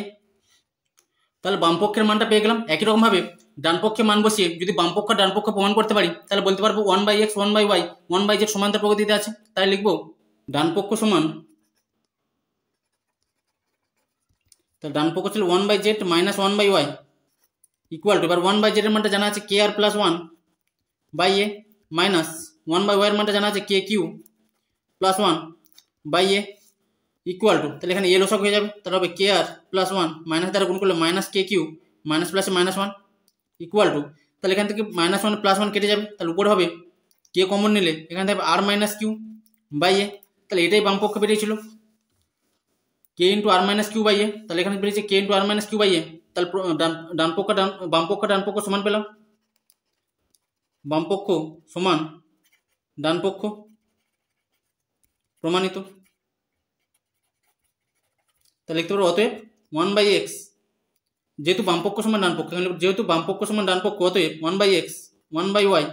তাহলে বামপক্ষের মানটা পেয়ে গেলাম। একই রকমভাবে ডান পক্ষে মান বসিয়ে যদি বামপক্ষ ডান পক্ষ প্রমাণ করতে পারি তাহলে বলতে পারবো 1/x 1/y 1/z সমান্তর প্রকৃতিতে আছে, তাই লিখবো ডান পক্ষ সমান, তাহলে ডান পক্ষ ছিল 1/z minus 1/y equal to, এবার 1/z এর মানটা জানা আছে K R plus 1 by A minus 1/y এর মানটা জানা আছে K Q plus 1 by A equal to, তাহলে এখানে এ লসক হয়ে যাবে, তাহলে হবে কে আর প্লাস 1 মাইনাস দ্বারা গুণ করলে মাইনাস কে কিউ মাইনাস প্লাসে মাইনাস 1 ইকুয়াল টু, তাহলে এখান থেকে মাইনাস 1 প্লাস 1 কেটে যাবে, তাহলে উপরে হবে কে কমন নিলে এখান থেকে R minus Q by A, তাহলে এটাই বাম পক্ষে বেরিয়েছিল K into R minus Q by A, তাহলে এখানে বেরিয়েছে K into R minus Q by A, তাহলে ডান পক্ষ বাম পক্ষ ডান পক্ষ সমান পেলাম, বাম পক্ষ সমান ডান পক্ষ প্রমাণিত। তাহলে লিখতে পারবো অতএব 1/x, যেহেতু বামপক্ষ সমান ডান পক্ষ, যেহেতু বামপক্ষ সমান ডান পক্ষ অতএব 1/x 1/y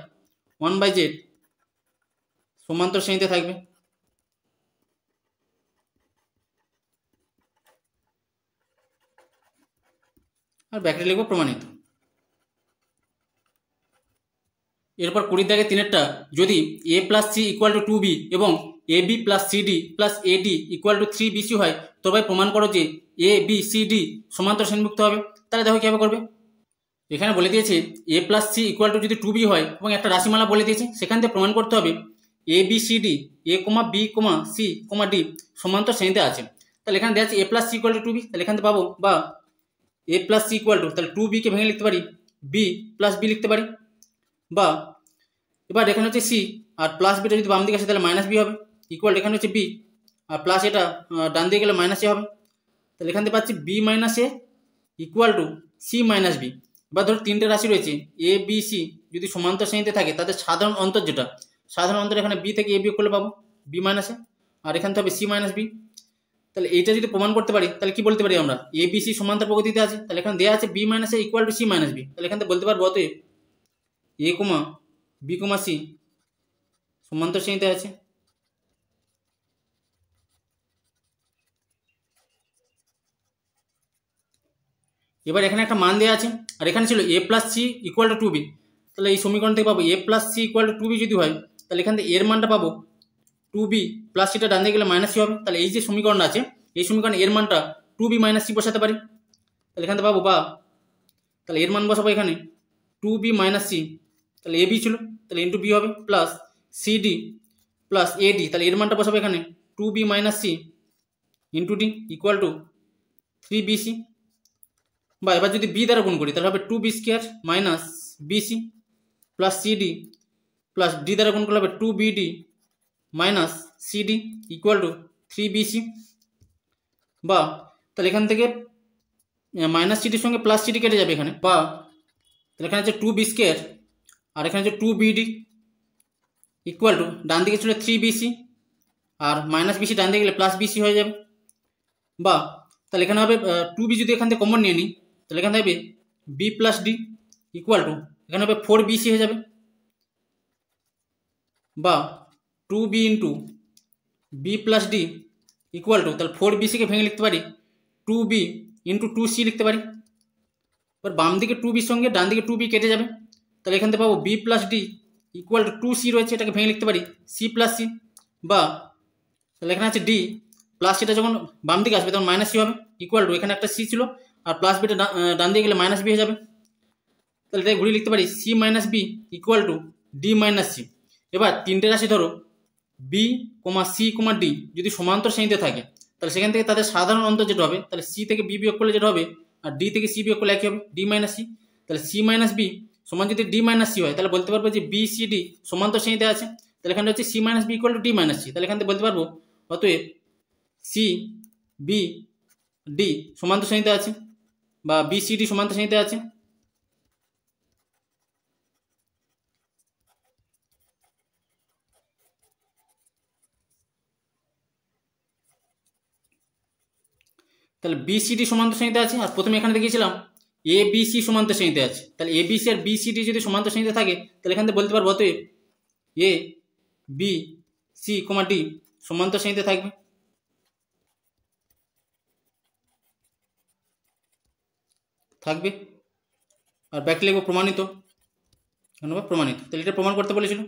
1/z সমান্তর শ্রেণীতে থাকবে। আর ব্যাকেটে লিখবো প্রমাণিত। এরপর 20 দাগে 3-এরটা, যদি a plus C equal to 2b এবং A B plus CD plus AD equal to 3bc হয় তবে প্রমাণ করো যে এ বি সি ডি সমান্তর শ্রেণীভুক্ত হবে। তাহলে দেখো কীভাবে করবে, এখানে বলে দিয়েছে এ প্লাস সি ইকুয়াল টু যদি 2b হয় এবং একটা রাশিমালা বলে দিয়েছে সেখান থেকে প্রমাণ করতে হবে A B C D A comma B comma C comma D সমান্তর শ্রেণীতে আছে। তাহলে এখানে দেওয়া আছে A plus C equal to 2b, তাহলে এখান থেকে পাবো বা A plus C equal to, তাহলে 2bকে ভেঙে লিখতে পারি বি প্লাস বি লিখতে পারি, বা এবার এখানে হচ্ছে সি আর প্লাস বিটা যদি বাম দিকে আসে তাহলে মাইনাস বি হবে ইকুয়াল, এখানে হচ্ছে বি আর প্লাস এটা ডান দিকে গেলে মাইনাস এ হবে, তাহলে এখান থেকে পাচ্ছি B minus A equal to C minus B. এবার ধরো 3টে রাশি রয়েছে এ বি সি, যদি সমান্তর শ্রেণীতে থাকে তাদের সাধারণ অন্তর যেটা, সাধারণ অন্তর এখানে বি থেকে এ বিয়োগ করলে পাবো বি মাইনাস এ, আর এখান থেকে হবে সি মাইনাস বি। তাহলে এইটা যদি প্রমাণ করতে পারি তাহলে কি বলতে পারি আমরা এ বি সি সমান্তর প্রকৃতিতে আছে, তাহলে এখানে দেওয়া আছে B minus A equal to C minus B, তাহলে এখান থেকে বলতে পারবো অতএব এ কমা বি কমা সি সমান্তর শ্রেণীতে আছে। এবার এখানে একটা মান দেওয়া আছে আর এখানে ছিল A plus C equal to 2b, তাহলে এই সমীকরণ থেকে পাবো A plus C equal to 2b যদি হয় তাহলে এখান থেকে এর মানটা পাবো 2b প্লাস সিটা ডান দিকে গেলে মাইনাস সি হবে, তাহলে এই যে সমীকরণ আছে এই সমীকরণে এর মানটা 2b মাইনাস সি বসাতে পারি, তাহলে এখান থেকে পাবো বা, তাহলে এর মান বসাবো এখানে 2b মাইনাস সি, তাহলে এ বি ছিল তাহলে ইন্টু বি হবে প্লাস সিডি প্লাস এডি, তাহলে এর মানটা বসাবো এখানে 2b minus C into D equal to 3bc, বা এবার যদি বি দ্বারা গুণ করি তাহলে হবে 2b square minus B C plus CD plus D দ্বারা গুণ করলে হবে 2bd minus CD equal to 3bc, বা তাহলে এখান থেকে মাইনাস সিডির সঙ্গে প্লাস সিডি কেটে যাবে এখানে, বা তাহলে এখানে হচ্ছে 2b স্কোয়ার আর এখানে হচ্ছে 2bd ইকুয়াল টু ডান দিকে ছিল 3bc আর মাইনাস বিসি ডান দিকে গেলে প্লাস বিসি হয়ে যাবে, বা তাহলে এখানে হবে 2b যদি এখান থেকে কমন নিয়ে নিই তাহলে এখানে হবে B plus D equal to এখানে হবে 4bc হয়ে যাবে, বা 2b into B plus D equal to, তাহলে 4bcকে ভেঙে লিখতে পারি 2b ইন্টু 2c লিখতে পারি, এবার বাম দিকে 2bর সঙ্গে ডান দিকে 2b কেটে যাবে, তাহলে এখান থেকে পাবো B plus D equal to 2c রয়েছে এটাকে ভেঙে লিখতে পারি সি প্লাস সি, বা তাহলে এখানে আছে ডি প্লাস সিটা যখন বাম দিকে আসবে তখন মাইনাস সি হবে ইকুয়াল টু এখানে একটা সি ছিল আর প্লাস বিটা ডান দিকে গেলে মাইনাস বি হয়ে যাবে, তাহলে এটাকে ঘুরিয়ে লিখতে পারি C minus B equal to D minus C. এবার 3টে রাশি ধরো B comma C comma D যদি সমান্তর শ্রেণীতে থাকে তাহলে সেখান থেকে তাদের সাধারণ অন্তর যেটা হবে তাহলে সি থেকে বি বিয়োগ করলে যেটা হবে আর ডি থেকে সি বিয়োগ করলে একই হবে ডি মাইনাস সি, তাহলে সি মাইনাস বি সমান যদি ডি মাইনাস সি হয় তাহলে বলতে পারবো যে বি সি ডি সমান্তর শ্রেণীতে আছে, তাহলে এখানে হচ্ছে C minus B equal to D minus C, তাহলে এখান থেকে বলতে পারবো অতএব সি বি ডি সমান্তর শ্রেণীতে আছে বা বি সি ডি সমান্তর শ্রেণীতে আছে। তাহলে বিসিডি সমান্তর শ্রেণীতে আছে, আর প্রথমে এখানে দেখিয়েছিলাম এ বি সি সমান্তর শ্রেণীতে আছে। তাহলে এ বি সি আর বিসিডি যদি সমান্তর শ্রেণীতে থাকে তাহলে এখান থেকে বলতে পারবো অতএব এ বি সি কমা ডি সমান্তর শ্রেণীতে থাকবে। থাকবে আর ব্যাকে লিখবো প্রমাণিত। ধন্যবাদ, প্রমাণিত। তাহলে এটা প্রমাণ করতে বলেছিল।